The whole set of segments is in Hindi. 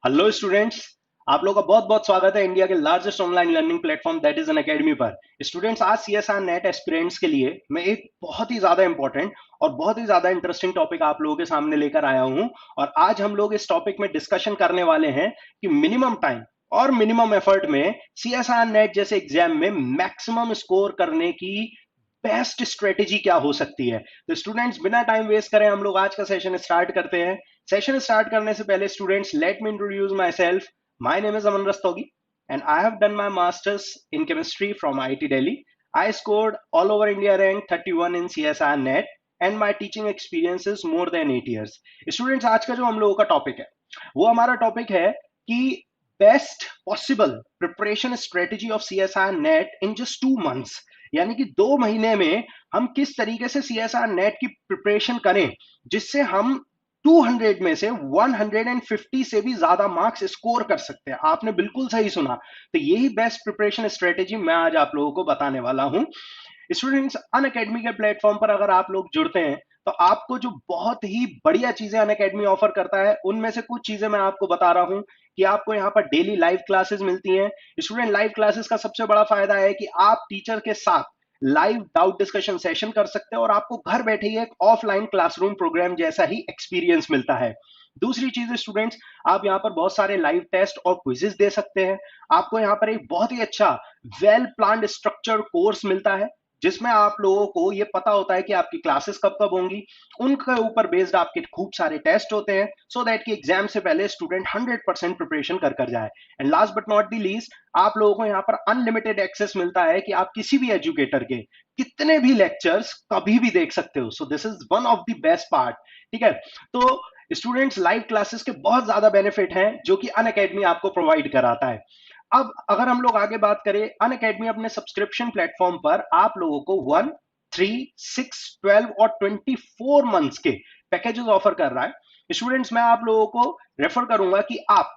Hello students. आप लोगों का बहुत बहुत स्वागत है इंडिया के largest online learning platform that is an academy पर। स्टूडेंट्स, आज सीएसआर नेट एस्पिरेंट्स के लिए मैं एक बहुत ही ज्यादा इंपॉर्टेंट और बहुत ही ज्यादा इंटरेस्टिंग टॉपिक आप लोगों के सामने लेकर आया हूं। और आज हम लोग इस टॉपिक में डिस्कशन करने वाले हैं कि मिनिमम टाइम और मिनिमम एफर्ट में सीएसआर नेट जैसे एग्जाम में मैक्सिमम स्कोर करने की बेस्ट स्ट्रेटेजी क्या हो सकती है। तो स्टूडेंट्स, बिना टाइम वेस्ट करें हम लोग आज का सेशन स्टार्ट करते हैं। सेशन स्टार्ट करने से पहले students, let me introduce my self. My name is Aman Rastogi and I have done my masters in chemistry from IIT Delhi. I scored all over India rank 31 in CSR net and my teaching experience is more than 8 years। Students, आज का जो हम लोगों का टॉपिक है वो हमारा टॉपिक है कि best possible preparation strategy of CSR net in just 2 months। यानी कि 2 महीने में हम किस तरीके से सीएसआर नेट की प्रिपरेशन करें जिससे हम 200 में से 150 से भी ज्यादा मार्क्स स्कोर कर सकते हैं। आपने बिल्कुल सही सुना। तो यही बेस्ट प्रिपरेशन स्ट्रेटेजी मैं आज आप लोगों को बताने वाला हूं। स्टूडेंट्स, अन अकेडमी के प्लेटफॉर्म पर अगर आप लोग जुड़ते हैं तो आपको जो बहुत ही बढ़िया चीजें अन अकेडमी ऑफर करता है उनमें से कुछ चीजें मैं आपको बता रहा हूं कि आपको यहाँ पर डेली लाइव क्लासेस मिलती हैं। स्टूडेंट, लाइव क्लासेस का सबसे बड़ा फायदा है कि आप टीचर के साथ लाइव डाउट डिस्कशन सेशन कर सकते हैं और आपको घर बैठे ही एक ऑफलाइन क्लासरूम प्रोग्राम जैसा ही एक्सपीरियंस मिलता है। दूसरी चीज स्टूडेंट्स, आप यहाँ पर बहुत सारे लाइव टेस्ट और क्विजेस दे सकते हैं। आपको यहाँ पर एक बहुत ही अच्छा वेल प्लान्ड स्ट्रक्चर्ड कोर्स मिलता है जिसमें आप लोगों को ये पता होता है कि आपकी क्लासेस कब कब होंगी। उनके ऊपर बेस्ड आपके खूब सारे टेस्ट होते हैं सो दैट कि एग्जाम से पहले स्टूडेंट 100% प्रिपरेशन कर कर जाए। And last but not the least, आप लोगों को यहाँ पर अनलिमिटेड एक्सेस मिलता है कि आप किसी भी एजुकेटर के कितने भी लेक्चर्स कभी भी देख सकते हो। So this is one of the best part. ठीक है। तो स्टूडेंट्स, लाइव क्लासेस के बहुत ज्यादा बेनिफिट हैं जो कि अन अकेडमी आपको प्रोवाइड कराता है। अब अगर हम लोग आगे बात करें, अन अकेडमी अपने सब्सक्रिप्शन प्लेटफॉर्म पर आप लोगों को 1, 3, 6, 12 और 24 मंथ्स के पैकेजेस ऑफर कर रहा है। स्टूडेंट्स, मैं आप लोगों को रेफर करूंगा कि आप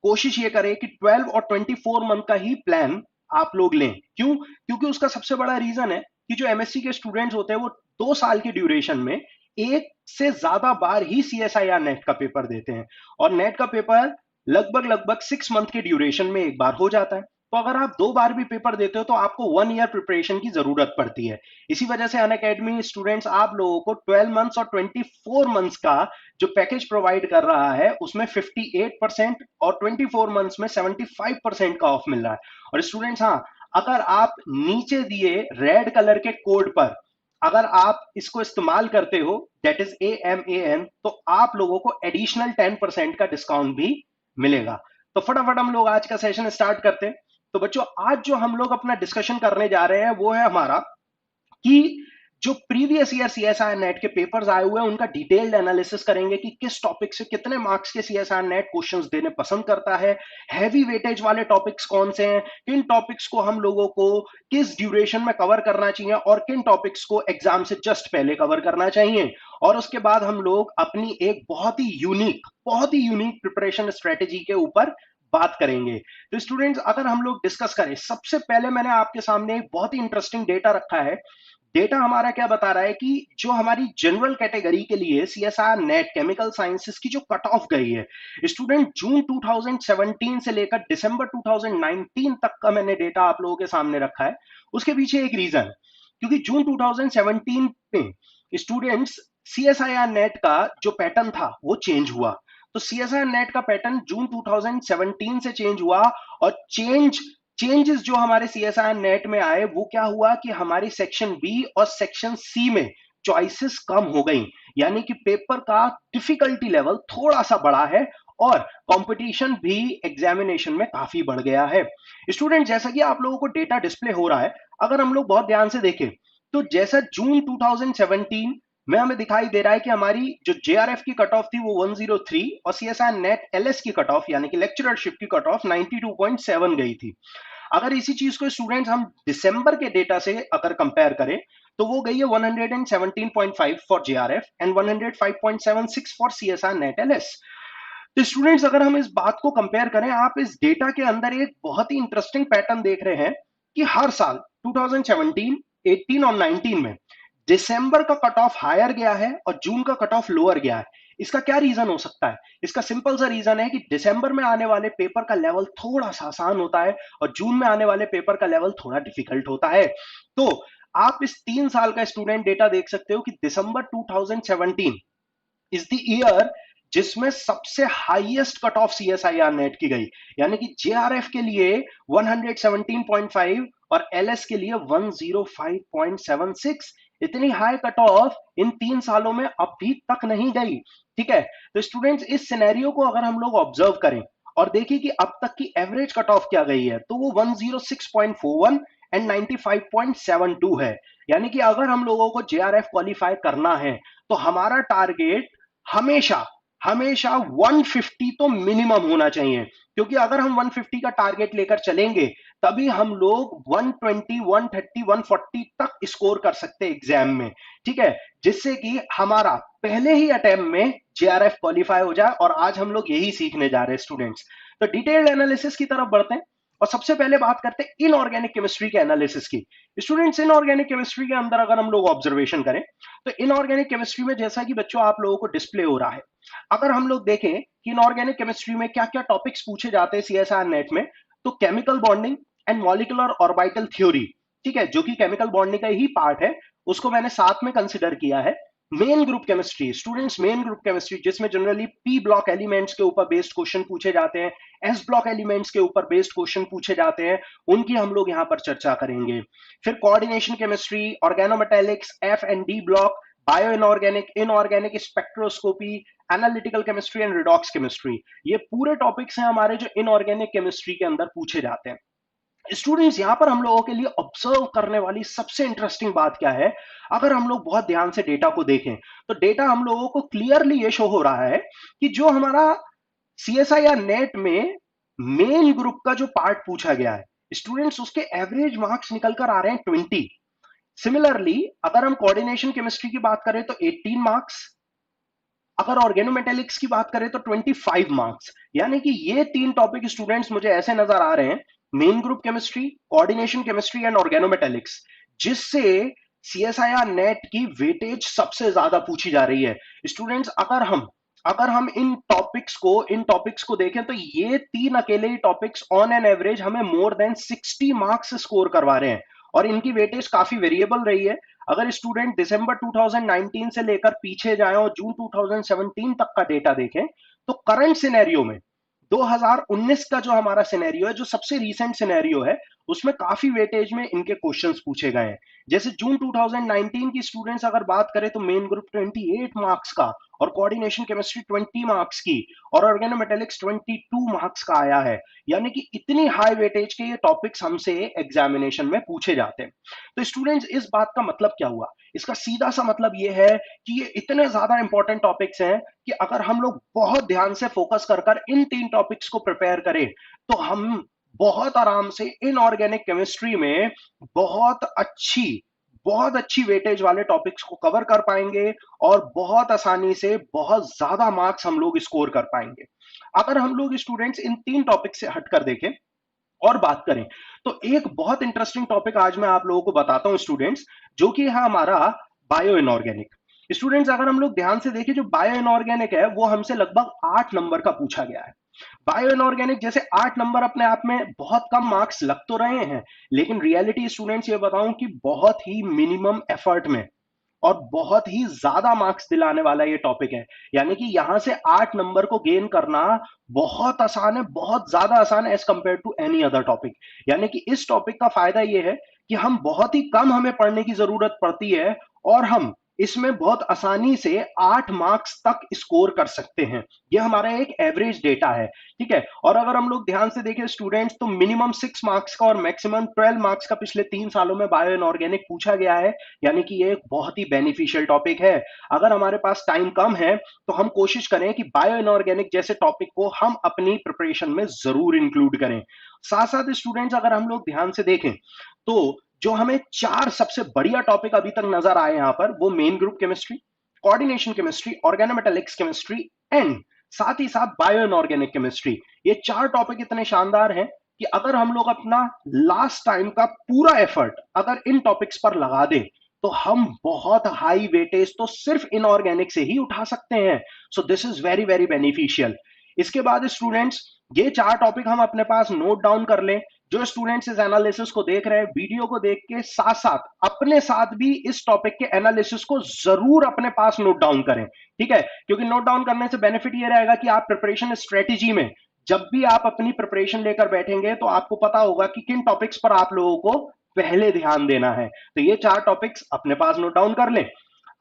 कोशिश ये करें कि 12 और 24 मंथ का ही प्लान आप लोग लें। क्यों? क्योंकि उसका सबसे बड़ा रीजन है कि जो एमएससी के स्टूडेंट्स होते हैं वो 2 साल की ड्यूरेशन में एक से ज्यादा बार ही सीएसआईआर नेट का पेपर देते हैं और नेट का पेपर लगभग लगभग 6 मंथ के ड्यूरेशन में एक बार हो जाता है। तो अगर आप 2 बार भी पेपर देते हो तो आपको 1 ईयर प्रिपरेशन की जरूरत पड़ती है। इसी वजह से अन अकेडमी स्टूडेंट्स आप लोगों को 12 मंथ्स और 24 मंथ्स का जो पैकेज प्रोवाइड कर रहा है उसमें 58% और 24 मंथ्स में 75% का ऑफ मिल रहा है। और स्टूडेंट्स, हाँ, अगर आप नीचे दिए रेड कलर के कोड पर अगर आप इसको इस्तेमाल करते हो, दैट इज AMAN, तो आप लोगों को एडिशनल 10% का डिस्काउंट भी मिलेगा। तो फटाफट हम लोग आज का सेशन स्टार्ट करते हैं। तो बच्चों, आज जो हम लोग अपना डिस्कशन करने जा रहे हैं वो है हमारा कि जो प्रीवियस ईयर सीएसआर नेट के पेपर्स आए हुए हैं उनका डिटेल्ड एनालिसिस करेंगे कि किस टॉपिक से कितने मार्क्स के सीएसआर नेट क्वेश्चंस देने पसंद करता है, हैवी वेटेज वाले टॉपिक्स कौन से हैं, किन टॉपिक्स को हम लोगों को किस ड्यूरेशन में कवर करना चाहिए और किन टॉपिक्स को एग्जाम से जस्ट पहले कवर करना चाहिए। और उसके बाद हम लोग अपनी एक बहुत ही यूनिक प्रिपरेशन स्ट्रेटेजी के ऊपर बात करेंगे। तो स्टूडेंट्स, अगर हम लोग डिस्कस करें, सबसे पहले मैंने आपके सामने एक बहुत ही इंटरेस्टिंग डेटा रखा है। डेटा हमारा क्या बता रहा है कि जो हमारी जनरल कैटेगरी के लिए सीएसआर नेट केमिकल साइंसेस की जो कट ऑफ गई है, स्टूडेंट, जून 2017 से लेकर दिसंबर 2019 तक का मैंने डेटा आप लोगों के सामने रखा है। उसके पीछे एक रीजन, क्योंकि जून 2017 में स्टूडेंट्स सीएसआईआर नेट का जो पैटर्न था वो चेंज हुआ। तो सीएसआईआर नेट का पैटर्न जून 2017 से चेंज हुआ और चेंजेस जो हमारे सीएसआईआर नेट में आए वो क्या हुआ कि हमारी सेक्शन बी और सेक्शन सी में चॉइसेस कम हो गई। यानी कि पेपर का डिफिकल्टी लेवल थोड़ा सा बढ़ा है और कंपटीशन भी एग्जामिनेशन में काफी बढ़ गया है। स्टूडेंट, जैसा कि आप लोगों को डेटा डिस्प्ले हो रहा है, अगर हम लोग बहुत ध्यान से देखें तो जैसा जून 2017 में हमें दिखाई दे रहा है कि हमारी जो जेआरएफ की कट ऑफ थी वो 103 और सीएसआर नेट एलएस की कट ऑफ यानी कि लेक्चररशिप की कट ऑफ 92.7 गई थी। अगर इसी चीज को स्टूडेंट्स हम दिसंबर के डेटा से अगर कंपेयर करें तो वो गई है 117.5 for JRF and 105.76 for CSR net LS. तो स्टूडेंट्स, अगर हम इस बात को कंपेयर करें, आप इस डेटा के अंदर एक बहुत ही इंटरेस्टिंग पैटर्न देख रहे हैं कि हर साल 2017, 18 और 19 में दिसंबर का कट ऑफ हायर गया है और जून का कट ऑफ लोअर गया है। इसका क्या रीजन हो सकता है? इसका सिंपल सा रीजन है कि दिसंबर में आने वाले पेपर का लेवल थोड़ा सा आसान होता है और जून में आने वाले पेपर का लेवल थोड़ा डिफिकल्ट होता है। तो आप इस 3 साल का स्टूडेंट डेटा देख सकते हो कि दिसंबर 2017 इज द ईयर जिसमें सबसे highest cut off CSIR net की गई, यानी कि जेआरएफ के लिए 117.5 और एलएस के लिए 105.76। इतनी हाई कट ऑफ इन 3 सालों में अभी तक नहीं गई। ठीक है, तो स्टूडेंट्स इस सिनेरियो को अगर हम लोग ऑब्जर्व करें और देखें कि अब तक की एवरेज कट ऑफ क्या गई है, तो वो 106.41 एंड 95.72 है। यानी कि अगर हम लोगों को जेआरएफ क्वालिफाई करना है तो हमारा टारगेट हमेशा हमेशा 150 तो मिनिमम होना चाहिए, क्योंकि अगर हम 150 का टारगेट लेकर चलेंगे तभी हम लोग 120, 130, 140 तक स्कोर कर सकते हैं एग्जाम में। ठीक है, जिससे कि हमारा पहले ही अटेम्प्ट में जेआरएफ क्वालिफाई हो जाए, और आज हम लोग यही सीखने जा रहे हैं स्टूडेंट्स। तो डिटेल्ड एनालिसिस की तरफ बढ़ते हैं और सबसे पहले बात करते हैं इनऑर्गेनिक केमिस्ट्री के एनालिसिस की। स्टूडेंट्स, इनऑर्गेनिक केमिस्ट्री के अंदर अगर हम लोग ऑब्जर्वेशन करें तो इनऑर्गेनिक केमिस्ट्री में, जैसा कि बच्चों आप लोगों को डिस्प्ले हो रहा है, अगर हम लोग देखें कि इनऑर्गेनिक केमिस्ट्री में क्या क्या टॉपिक्स पूछे जाते हैं सीएसआर नेट में, तो chemical bonding and molecular orbital theory, ठीक है, जो कि केमिकल बॉन्डिंग का ही पार्ट है, उसको मैंने साथ में कंसिडर किया है। Main group chemistry, students main group chemistry जिसमें जनरली पी ब्लॉक एलिमेंट्स के ऊपर बेस्ड क्वेश्चन पूछे जाते हैं, एस ब्लॉक एलिमेंट्स के ऊपर बेस्ड क्वेश्चन पूछे जाते हैं, उनकी हम लोग यहां पर चर्चा करेंगे। फिर coordination chemistry, organometallics, F and D block, bio inorganic, inorganic spectroscopy, analytical chemistry and redox chemistry, ये पूरे टॉपिक्स हैं हमारे जो इनऑर्गेनिक केमिस्ट्री के अंदर पूछे जाते हैं। स्टूडेंट्स, यहां पर हम लोगों के लिए ऑब्जर्व करने वाली सबसे इंटरेस्टिंग बात क्या है, अगर हम लोग बहुत ध्यान से डेटा को देखें तो डेटा हम लोगों को क्लियरली ये शो हो रहा है कि जो हमारा सीएसआईआर नेट में मेन ग्रुप का जो पार्ट पूछा गया है, स्टूडेंट्स उसके एवरेज मार्क्स निकल कर आ रहे हैं 20। सिमिलरली अगर हम कोऑर्डिनेशन केमिस्ट्री की बात करें तो 18 मार्क्स, अगर ऑर्गेनोमेटेलिक्स की बात करें तो 25 मार्क्स। यानी कि ये तीन टॉपिक स्टूडेंट्स मुझे ऐसे नजर आ रहे हैं, main group chemistry, coordination chemistry and organometallics, जिससे सीएसआईआर नेट की वेटेज सबसे ज्यादा पूछी जा रही है। स्टूडेंट्स, अगर हम इन टॉपिक्स को देखें तो ये तीन अकेले ही टॉपिक्स ऑन एन एवरेज हमें मोर देन 60 मार्क्स स्कोर करवा रहे हैं, और इनकी वेटेज काफी वेरिएबल रही है। अगर स्टूडेंट दिसंबर 2019 से लेकर पीछे जाएं और जून 2017 तक का डेटा देखें तो करंट सिनेरियो में 2019 का जो हमारा सिनेरियो है, जो सबसे रीसेंट सिनेरियो है, उसमें काफी वेटेज में इनके क्वेश्चंस पूछे गए हैं। जैसे जून 2019 की स्टूडेंट्स अगर बात करें तो मेन ग्रुप 28 मार्क्स का, और कोऑर्डिनेशन केमिस्ट्री 20 मार्क्स की, और ऑर्गेनोमेटेलिक्स 22 मार्क्स का आया है। यानी कि इतनी हाई वेटेज के ये टॉपिक्स हमसे एग्जामिनेशन में पूछे जाते हैं। तो स्टूडेंट्स, इस बात का मतलब क्या हुआ? इसका सीधा सा मतलब ये है कि ये इतने ज्यादा इंपॉर्टेंट टॉपिक्स हैं कि अगर हम लोग बहुत ध्यान से फोकस कर कर इन तीन टॉपिक्स को प्रिपेयर करें तो हम बहुत आराम से इनऑर्गेनिक केमिस्ट्री में बहुत अच्छी बहुत अच्छी वेटेज वाले टॉपिक्स को कवर कर पाएंगे और बहुत आसानी से बहुत ज्यादा मार्क्स हम लोग स्कोर कर पाएंगे। अगर हम लोग स्टूडेंट्स इन तीन टॉपिक से हटकर देखें और बात करें तो एक बहुत इंटरेस्टिंग टॉपिक आज मैं आप लोगों को बताता हूं स्टूडेंट्स, जो कि है हमारा बायो इनऑर्गेनिक। स्टूडेंट्स, अगर हम लोग ध्यान से देखें, जो बायो इनऑर्गेनिक है वो हमसे लगभग 8 नंबर का पूछा गया है। बायो इनऑर्गेनिक जैसे 8 नंबर अपने आप में बहुत कम मार्क्स लग तो रहे हैं, लेकिन रियलिटी स्टूडेंट्स ये बताऊं कि बहुत ही मिनिमम एफर्ट में और बहुत ही ज्यादा मार्क्स दिलाने वाला ये टॉपिक है। यानी कि यहां से 8 नंबर को गेन करना बहुत आसान है, बहुत ज्यादा आसान है as compare to any other topic. यानी कि इस टॉपिक का फायदा ये है कि हम बहुत ही कम हमें पढ़ने की जरूरत पड़ती है और हम इसमें बहुत आसानी से 8 मार्क्स तक स्कोर कर सकते हैं। ये हमारा एक एवरेज डेटा है। ठीक है, और अगर हम लोग ध्यान से देखें स्टूडेंट्स, तो मिनिमम 6 मार्क्स का और मैक्सिमम 12 मार्क्स का पिछले 3 सालों में बायो इनऑर्गेनिक पूछा गया है। यानी कि ये एक बहुत ही बेनिफिशियल टॉपिक है। अगर हमारे पास टाइम कम है तो हम कोशिश करें कि बायो इनऑर्गेनिक जैसे टॉपिक को हम अपनी प्रिपरेशन में जरूर इंक्लूड करें। साथ साथ स्टूडेंट्स, अगर हम लोग ध्यान से देखें तो जो हमें 4 सबसे बढ़िया टॉपिक अभी तक नजर आए यहां पर, वो main group chemistry, coordination chemistry, organometallics chemistry and साथ ही साथ बायो इनऑर्गेनिक केमिस्ट्री। ये 4 टॉपिक इतने शानदार हैं कि अगर हम लोग अपना लास्ट टाइम का पूरा एफर्ट अगर इन टॉपिक्स पर लगा दें तो हम बहुत हाई वेटेज तो सिर्फ इनऑर्गेनिक से ही उठा सकते हैं। So this is very very beneficial. इसके बाद स्टूडेंट्स, ये 4 टॉपिक हम अपने पास नोट डाउन कर लें। जो स्टूडेंट्स इस एनालिसिस को देख रहे हैं, वीडियो को देख के साथ साथ अपने साथ भी इस टॉपिक के एनालिसिस को जरूर अपने पास नोट डाउन करें, ठीक है? क्योंकि नोट डाउन करने से बेनिफिट ये रहेगा कि आप प्रिपरेशन स्ट्रेटेजी में जब भी आप अपनी प्रिपरेशन लेकर बैठेंगे तो आपको पता होगा कि किन टॉपिक्स पर आप लोगों को पहले ध्यान देना है। तो ये 4 टॉपिक्स अपने पास नोट डाउन कर लें।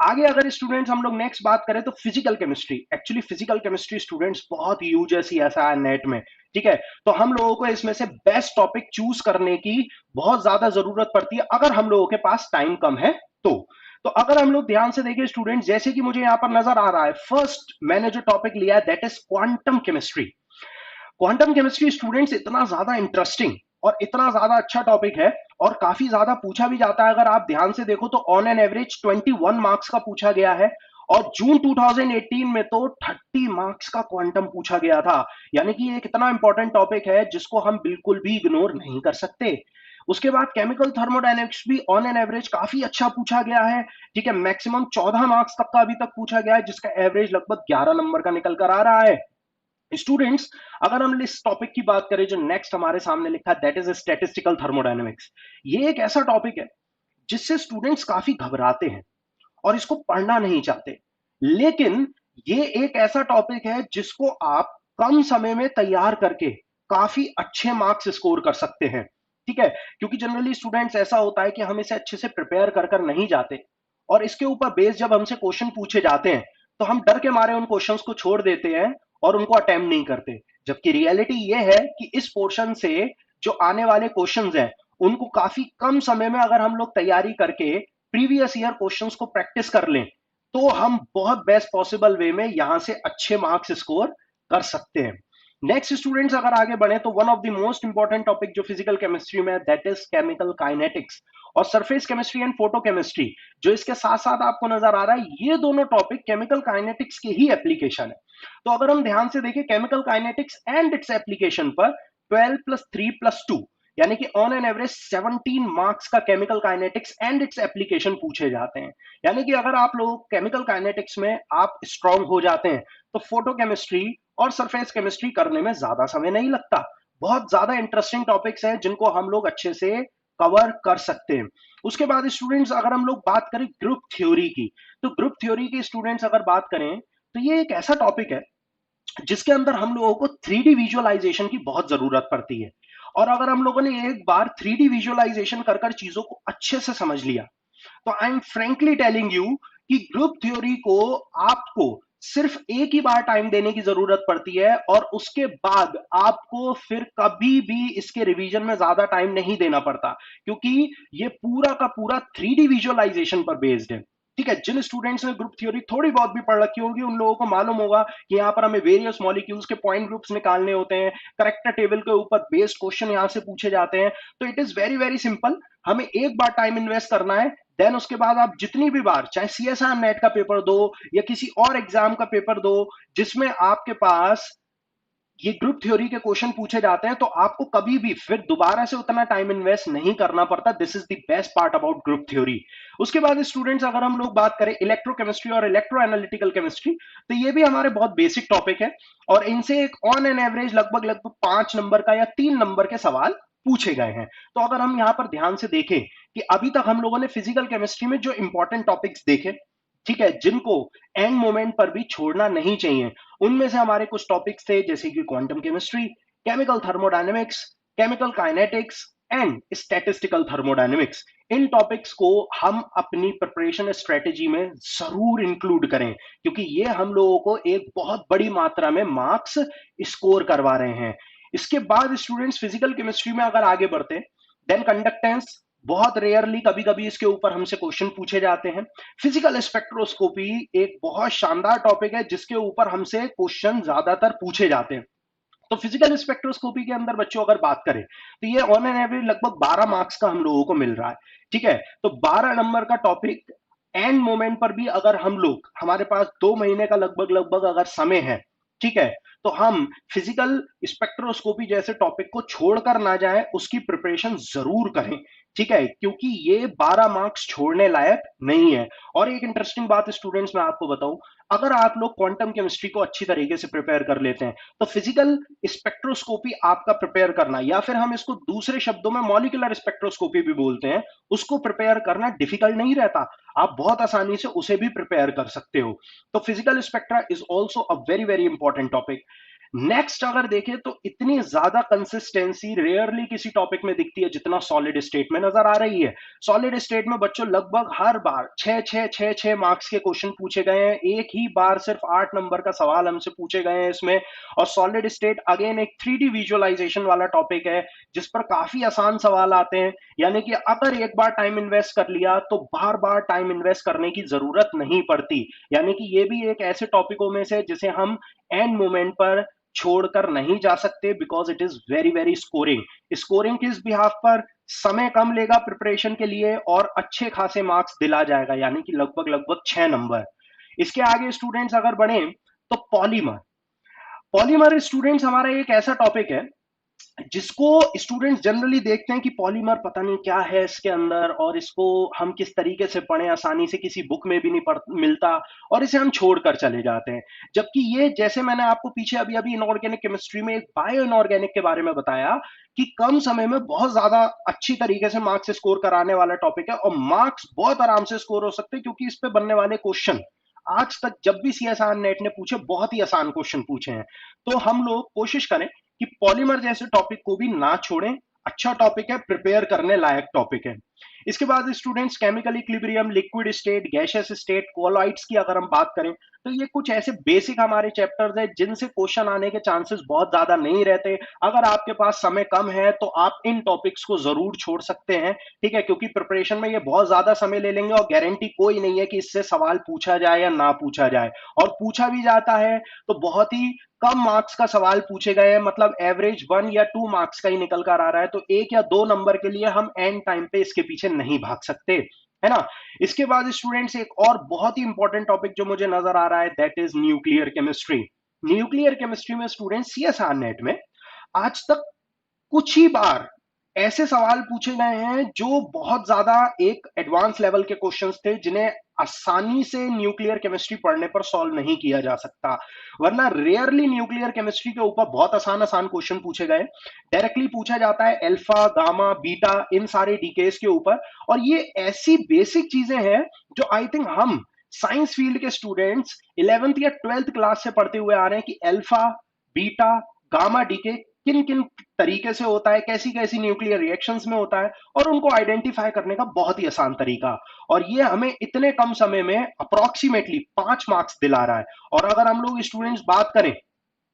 आगे अगर स्टूडेंट्स हम लोग नेक्स्ट बात करें तो physical chemistry. Actually physical chemistry students बहुत यूज है सीएसआई नेट में, ठीक है? तो हम लोगों को इसमें से बेस्ट टॉपिक चूज करने की बहुत ज्यादा जरूरत पड़ती है अगर हम लोगों के पास टाइम कम है तो अगर हम लोग ध्यान से देखें स्टूडेंट, जैसे कि मुझे यहां पर नजर आ रहा है, फर्स्ट मैंने जो टॉपिक लिया है that is quantum chemistry. Quantum chemistry students इतना ज्यादा इंटरेस्टिंग और इतना ज्यादा अच्छा टॉपिक है और काफी ज्यादा पूछा भी जाता है। अगर आप ध्यान से देखो तो ऑन एन एवरेज 21 मार्क्स का पूछा गया है और जून 2018 में तो 30 मार्क्स का क्वांटम पूछा गया था। यानी कि ये कितना इंपॉर्टेंट टॉपिक है जिसको हम बिल्कुल भी इग्नोर नहीं कर सकते। उसके बाद केमिकल थर्मोडायनेमिक्स भी ऑन एन एवरेज काफी अच्छा पूछा गया है, ठीक है? मैक्सिमम 14 मार्क्स तक का अभी तक पूछा गया है जिसका एवरेज लगभग 11 नंबर का निकल कर आ रहा है। स्टूडेंट्स, अगर हम इस टॉपिक की बात करें जो नेक्स्ट हमारे सामने लिखा है दैट इज स्टैटिस्टिकल थर्मोडायनेमिक्स। ये एक ऐसा टॉपिक है जिससे स्टूडेंट्स काफी घबराते हैं और इसको पढ़ना नहीं चाहते, लेकिन ये एक ऐसा टॉपिक है जिसको आप कम समय में तैयार करके काफी अच्छे मार्क्स स्कोर कर सकते हैं, ठीक है? क्योंकि जनरली स्टूडेंट्स ऐसा होता है कि हम इसे अच्छे से प्रिपेयर कर कर नहीं जाते और इसके ऊपर बेस जब हमसे क्वेश्चन पूछे जाते हैं तो हम डर के मारे उन क्वेश्चंस को छोड़ देते हैं और उनको अटेम्प्ट नहीं करते। जबकि रियलिटी ये है कि इस पोर्शन से जो आने वाले क्वेश्चंस हैं उनको काफी कम समय में अगर हम लोग तैयारी करके प्रीवियस ईयर क्वेश्चंस को प्रैक्टिस कर लें तो हम बहुत बेस्ट पॉसिबल वे में यहां से अच्छे मार्क्स स्कोर कर सकते हैं। नेक्स्ट स्टूडेंट्स, अगर आगे बढ़े तो one of the most important topic जो फिजिकल केमिस्ट्री में दैट इज केमिकल काइनेटिक्स और surface chemistry and photo chemistry जो इसके साथ साथ आपको नजर आ रहा है, ये दोनों टॉपिक केमिकल काइनेटिक्स की ही एप्लीकेशन है। तो अगर हम ध्यान से देखें chemical kinetics and its application पर 12 प्लस 3 प्लस 2 यानी कि ऑन एन एवरेज 17 मार्क्स का chemical kinetics and its application पूछे जाते हैं। यानी कि अगर आप लोग केमिकल काइनेटिक्स में आप स्ट्रांग हो जाते हैं तो फोटो केमिस्ट्री और सरफेस केमिस्ट्री करने में ज्यादा समय नहीं लगता। बहुत ज्यादा इंटरेस्टिंग टॉपिक्स हैं जिनको हम लोग अच्छे से कवर कर सकते हैं। उसके बाद स्टूडेंट्स, अगर हम लोग बात करें ग्रुप थ्योरी की, तो ग्रुप थ्योरी के स्टूडेंट्स अगर बात करें तो ये एक ऐसा टॉपिक है जिसके अंदर हम लोगों को 3D विजुअलाइजेशन की बहुत जरूरत पड़ती है। और अगर हम लोगों ने एक बार 3D विजुअलाइजेशन कर कर चीजों को अच्छे से समझ लिया तो I am frankly telling you कि ग्रुप थ्योरी को आपको सिर्फ एक ही बार टाइम देने की जरूरत पड़ती है और उसके बाद आपको फिर कभी भी इसके रिवीजन में ज्यादा टाइम नहीं देना पड़ता, क्योंकि ये पूरा का पूरा 3D विजुअलाइजेशन पर बेस्ड है, ठीक है? जिन स्टूडेंट्स ने ग्रुप थ्योरी थोड़ी बहुत भी पढ़ रखी होगी उन लोगों को मालूम होगा कि यहाँ पर हमें वेरियस मॉलिक्यूल्स के पॉइंट ग्रुप्स निकालने होते हैं, करेक्टर टेबल के ऊपर बेस्ड क्वेश्चन यहाँ से पूछे जाते हैं। तो it is very very simple, हमें एक बार टाइम इन्वेस्ट करना है, देन उसके बाद आप जितनी भी बार चाहे सीएसआर नेट का पेपर दो या किसी और एग्जाम का पेपर दो जिसमें आपके पास ये ग्रुप थ्योरी के क्वेश्चन पूछे जाते हैं, तो आपको कभी भी फिर दोबारा से उतना टाइम इन्वेस्ट नहीं करना पड़ता। This is the best part about group theory. उसके बाद स्टूडेंट्स, अगर हम लोग बात करें इलेक्ट्रोकेमिस्ट्री और इलेक्ट्रो एनालिटिकल केमिस्ट्री, तो ये भी हमारे बहुत बेसिक टॉपिक है और इनसे एक ऑन एन एवरेज लगभग लगभग 5 नंबर का या 3 नंबर के सवाल पूछे गए हैं। तो अगर हम यहाँ पर ध्यान से देखें कि अभी तक हम लोगों ने फिजिकल केमिस्ट्री में जो इंपॉर्टेंट टॉपिक्स देखे, ठीक है, जिनको एंड मोमेंट पर भी छोड़ना नहीं चाहिए, उनमें से हमारे कुछ टॉपिक्स थे जैसे कि quantum chemistry, chemical thermodynamics, chemical kinetics and statistical thermodynamics. In topics को हम अपनी प्रिपरेशन स्ट्रेटेजी में जरूर इंक्लूड करें क्योंकि ये हम लोगों को एक बहुत बड़ी मात्रा में मार्क्स स्कोर करवा रहे हैं। इसके बाद स्टूडेंट्स फिजिकल केमिस्ट्री में अगर आगे बढ़ते देन कंडक्टेंस, बहुत रेयरली कभी कभी इसके ऊपर हमसे क्वेश्चन पूछे जाते हैं। फिजिकल स्पेक्ट्रोस्कोपी एक बहुत शानदार टॉपिक है जिसके ऊपर हमसे क्वेश्चन ज्यादातर पूछे जाते हैं। तो फिजिकल स्पेक्ट्रोस्कोपी के अंदर बच्चों अगर बात करें तो ये ऑन एन एवरेज लगभग 12 मार्क्स का हम लोगों को मिल रहा है, ठीक है? तो 12 नंबर का टॉपिक एंड मोमेंट पर भी अगर हम लोग, हमारे पास 2 महीने का लगभग लगभग अगर समय है, ठीक है, तो हम फिजिकल स्पेक्ट्रोस्कोपी जैसे टॉपिक को छोड़कर ना जाएं, उसकी प्रिपरेशन जरूर करें, ठीक है, क्योंकि ये 12 मार्क्स छोड़ने लायक नहीं है। और एक इंटरेस्टिंग बात स्टूडेंट्स मैं आपको बताऊं, अगर आप लोग क्वांटम केमिस्ट्री को अच्छी तरीके से प्रिपेयर कर लेते हैं तो फिजिकल स्पेक्ट्रोस्कोपी आपका प्रिपेयर करना, या फिर हम इसको दूसरे शब्दों में मॉलिक्यूलर स्पेक्ट्रोस्कोपी भी बोलते हैं, उसको प्रिपेयर करना डिफिकल्ट नहीं रहता। आप बहुत आसानी से उसे भी प्रिपेयर कर सकते हो। तो physical spectra is also a very very important topic. Next अगर देखें तो इतनी ज्यादा कंसिस्टेंसी रेयरली किसी टॉपिक में दिखती है जितना सॉलिड स्टेट में नजर आ रही है। सॉलिड स्टेट में बच्चों लगभग हर बार 6 मार्क्स के क्वेश्चन पूछे गए हैं, एक ही बार सिर्फ 8 नंबर का सवाल हमसे पूछे गए हैं इसमें। और सॉलिड स्टेट अगेन एक 3D विजुअलाइजेशन वाला टॉपिक है जिस पर काफी आसान सवाल आते हैं, यानी कि अगर एक बार टाइम इन्वेस्ट कर लिया तो बार बार टाइम इन्वेस्ट करने की जरूरत नहीं पड़ती। यानी कि ये भी एक ऐसे टॉपिकों में से जिसे हम एंड मोमेंट पर छोड़कर नहीं जा सकते, because it is very very scoring. Scoring किस बिहाफ पर, समय कम लेगा प्रिपरेशन के लिए और अच्छे खासे मार्क्स दिला जाएगा, यानी कि लगभग लगभग 6 नंबर। इसके आगे स्टूडेंट्स अगर बढ़े तो पॉलीमर। पॉलीमर स्टूडेंट्स हमारा एक ऐसा टॉपिक है जिसको स्टूडेंट्स जनरली देखते हैं कि पॉलीमर पता नहीं क्या है इसके अंदर, और इसको हम किस तरीके से पढ़ें, आसानी से किसी बुक में भी नहीं मिलता, और इसे हम छोड़कर चले जाते हैं। जबकि ये, जैसे मैंने आपको पीछे अभी अभी इनऑर्गेनिक केमिस्ट्री में एक बायो इनऑर्गेनिक के बारे में बताया कि कम समय में बहुत ज्यादा अच्छी तरीके से मार्क्स स्कोर कराने वाला टॉपिक है, और मार्क्स बहुत आराम से स्कोर हो सकते हैं क्योंकि इस पे बनने वाले क्वेश्चन आज तक जब भी सीएसआर नेट ने पूछे बहुत ही आसान क्वेश्चन पूछे हैं। तो हम लोग कोशिश करें कि पॉलीमर जैसे टॉपिक को भी ना छोड़ें, अच्छा टॉपिक है, प्रिपेयर करने लायक टॉपिक है। इसके बाद students chemical equilibrium, liquid state, gaseous state, colloids की अगर हम बात करें तो ये कुछ ऐसे बेसिक हमारे चैप्टर्स हैं जिनसे क्वेश्चन आने के चांसेस बहुत ज्यादा नहीं रहते। अगर आपके पास समय कम है तो आप इन टॉपिक्स को जरूर छोड़ सकते हैं, ठीक है, क्योंकि प्रिपरेशन में ये बहुत ज्यादा समय ले लेंगे और गारंटी कोई नहीं है कि इससे सवाल पूछा जाए या ना पूछा जाए। और पूछा भी जाता है तो बहुत ही कम मार्क्स का सवाल पूछे गए हैं, मतलब एवरेज 1 या 2 मार्क्स का ही निकल कर आ रहा है, तो 1 या 2 नंबर के लिए हम एंड टाइम पे इसके पीछे नहीं भाग सकते, है ना। इसके बाद स्टूडेंट्स एक और बहुत ही इंपॉर्टेंट टॉपिक जो मुझे नजर आ रहा है, that is nuclear chemistry. Nuclear chemistry में स्टूडेंट सीएसआर नेट में आज तक कुछ ही बार ऐसे सवाल पूछे गए हैं जो बहुत ज्यादा एक एडवांस लेवल के क्वेश्चंस थे जिन्हें आसानी से न्यूक्लियर केमिस्ट्री पढ़ने पर सॉल्व नहीं किया जा सकता। वरना रेयरली न्यूक्लियर केमिस्ट्री के ऊपर बहुत आसान आसान क्वेश्चन पूछे गए। डायरेक्टली पूछा जाता है अल्फा, गामा, बीटा, इन सारे डीकेस के ऊपर, और ये ऐसी बेसिक चीजें हैं जो आई थिंक हम साइंस फील्ड के स्टूडेंट्स 11th या 12th क्लास से पढ़ते हुए आ रहे हैं कि अल्फा, बीटा, गामा, डीके किन किन तरीके से होता है, कैसी कैसी न्यूक्लियर रिएक्शंस में होता है, और उनको आइडेंटिफाई करने का बहुत ही आसान तरीका। और ये हमें इतने कम समय में अप्रोक्सीमेटली 5 मार्क्स दिला रहा है। और अगर हम लोग स्टूडेंट्स बात करें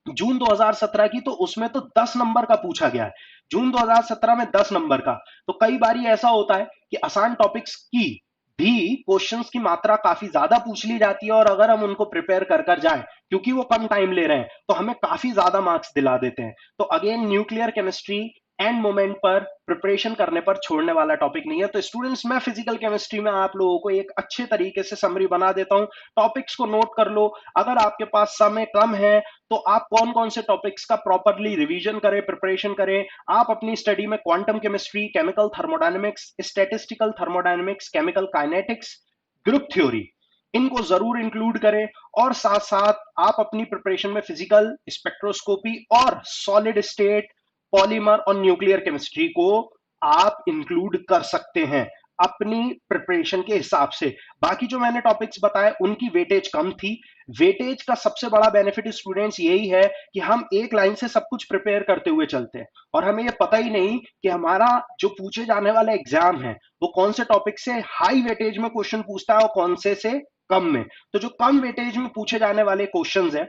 जून 2017 की, तो उसमें तो 10 नंबर का पूछा गया है। जून 2017 में 10 नंबर का। तो कई बार ऐसा होता है कि आसान टॉपिक्स की भी क्वेश्चंस की मात्रा काफी ज्यादा पूछ ली जाती है, और अगर हम उनको प्रिपेयर कर कर जाएं क्योंकि वो कम टाइम ले रहे हैं तो हमें काफी ज्यादा मार्क्स दिला देते हैं। तो again nuclear chemistry end moment पर प्रिपरेशन करने पर छोड़ने वाला टॉपिक नहीं है। तो स्टूडेंट्स मैं फिजिकल केमिस्ट्री में आप लोगों को एक अच्छे तरीके से समरी बना देता हूं, टॉपिक्स को नोट कर लो। अगर आपके पास समय कम है तो आप कौन कौन से टॉपिक्स का प्रॉपरली रिवीजन करें, प्रिपरेशन करें। आप अपनी स्टडी में quantum chemistry, chemical thermodynamics, statistical thermodynamics, chemical kinetics, group theory, इनको जरूर इंक्लूड करें। और साथ साथ आप अपनी प्रिपरेशन में फिजिकल, स्पेक्ट्रोस्कोपी और सॉलिड स्टेट, पॉलीमर और न्यूक्लियर केमिस्ट्री को आप इंक्लूड कर सकते हैं अपनी प्रिपरेशन के हिसाब से। बाकी जो मैंने टॉपिक्स बताए उनकी वेटेज कम थी। वेटेज का सबसे बड़ा बेनिफिट स्टूडेंट्स यही है कि हम एक लाइन से सब कुछ प्रिपेयर करते हुए चलते हैं और हमें ये पता ही नहीं कि हमारा जो पूछे जाने वाला एग्जाम है वो कौन से टॉपिक से हाई वेटेज में क्वेश्चन पूछता है और कौन से कम में। तो जो कम वेटेज में पूछे जाने वाले क्वेश्चंस हैं,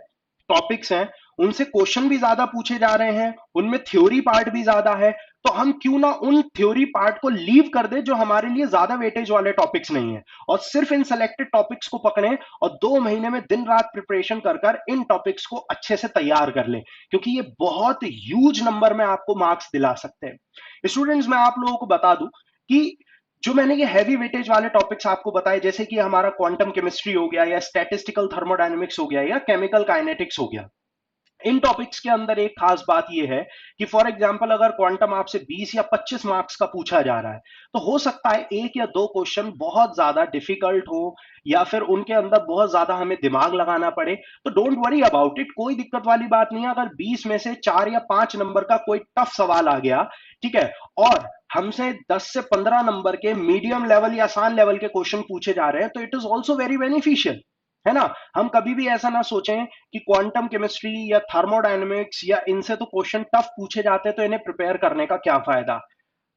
टॉपिक्स हैं, उनसे क्वेश्चन भी ज्यादा पूछे जा रहे हैं, उनमें थ्योरी पार्ट भी ज्यादा है, तो हम क्यों ना उन थ्योरी पार्ट को लीव कर दे जो हमारे लिए ज्यादा वेटेज वाले टॉपिक्स नहीं है, और सिर्फ इन सेलेक्टेड टॉपिक्स को पकड़ें और 2 महीने में दिन रात प्रिपरेशन कर कर इन टॉपिक्स को अच्छे से तैयार कर लें, क्योंकि ये बहुत ह्यूज नंबर में आपको मार्क्स दिला सकते हैं। स्टूडेंट्स मैं आप लोगों को बता दूं कि जो मैंने ये हैवी वेटेज वाले टॉपिक्स आपको बताए, जैसे कि हमारा क्वांटम केमिस्ट्री हो गया, या स्टैटिस्टिकल थर्मोडायनेमिक्स हो गया, या केमिकल काइनेटिक्स हो गया, इन टॉपिक्स के अंदर एक खास बात यह है कि फॉर एग्जांपल अगर क्वांटम आपसे 20 या 25 मार्क्स का पूछा जा रहा है, तो हो सकता है एक या दो क्वेश्चन बहुत ज्यादा डिफिकल्ट हो या फिर उनके अंदर बहुत ज्यादा हमें दिमाग लगाना पड़े। तो डोंट वरी अबाउट इट, कोई दिक्कत वाली बात नहीं है अगर 20 में से 4 या 5 नंबर का कोई टफ सवाल आ गया, ठीक है, और हमसे 10 से 15 नंबर के मीडियम लेवल या आसान लेवल के क्वेश्चन पूछे जा रहे हैं, तो it is also very beneficial, है ना। हम कभी भी ऐसा ना सोचें कि क्वांटम केमिस्ट्री या थर्मोडायनेमिक्स या इनसे तो क्वेश्चन टफ पूछे जाते हैं, तो इन्हें प्रिपेयर करने का क्या फायदा।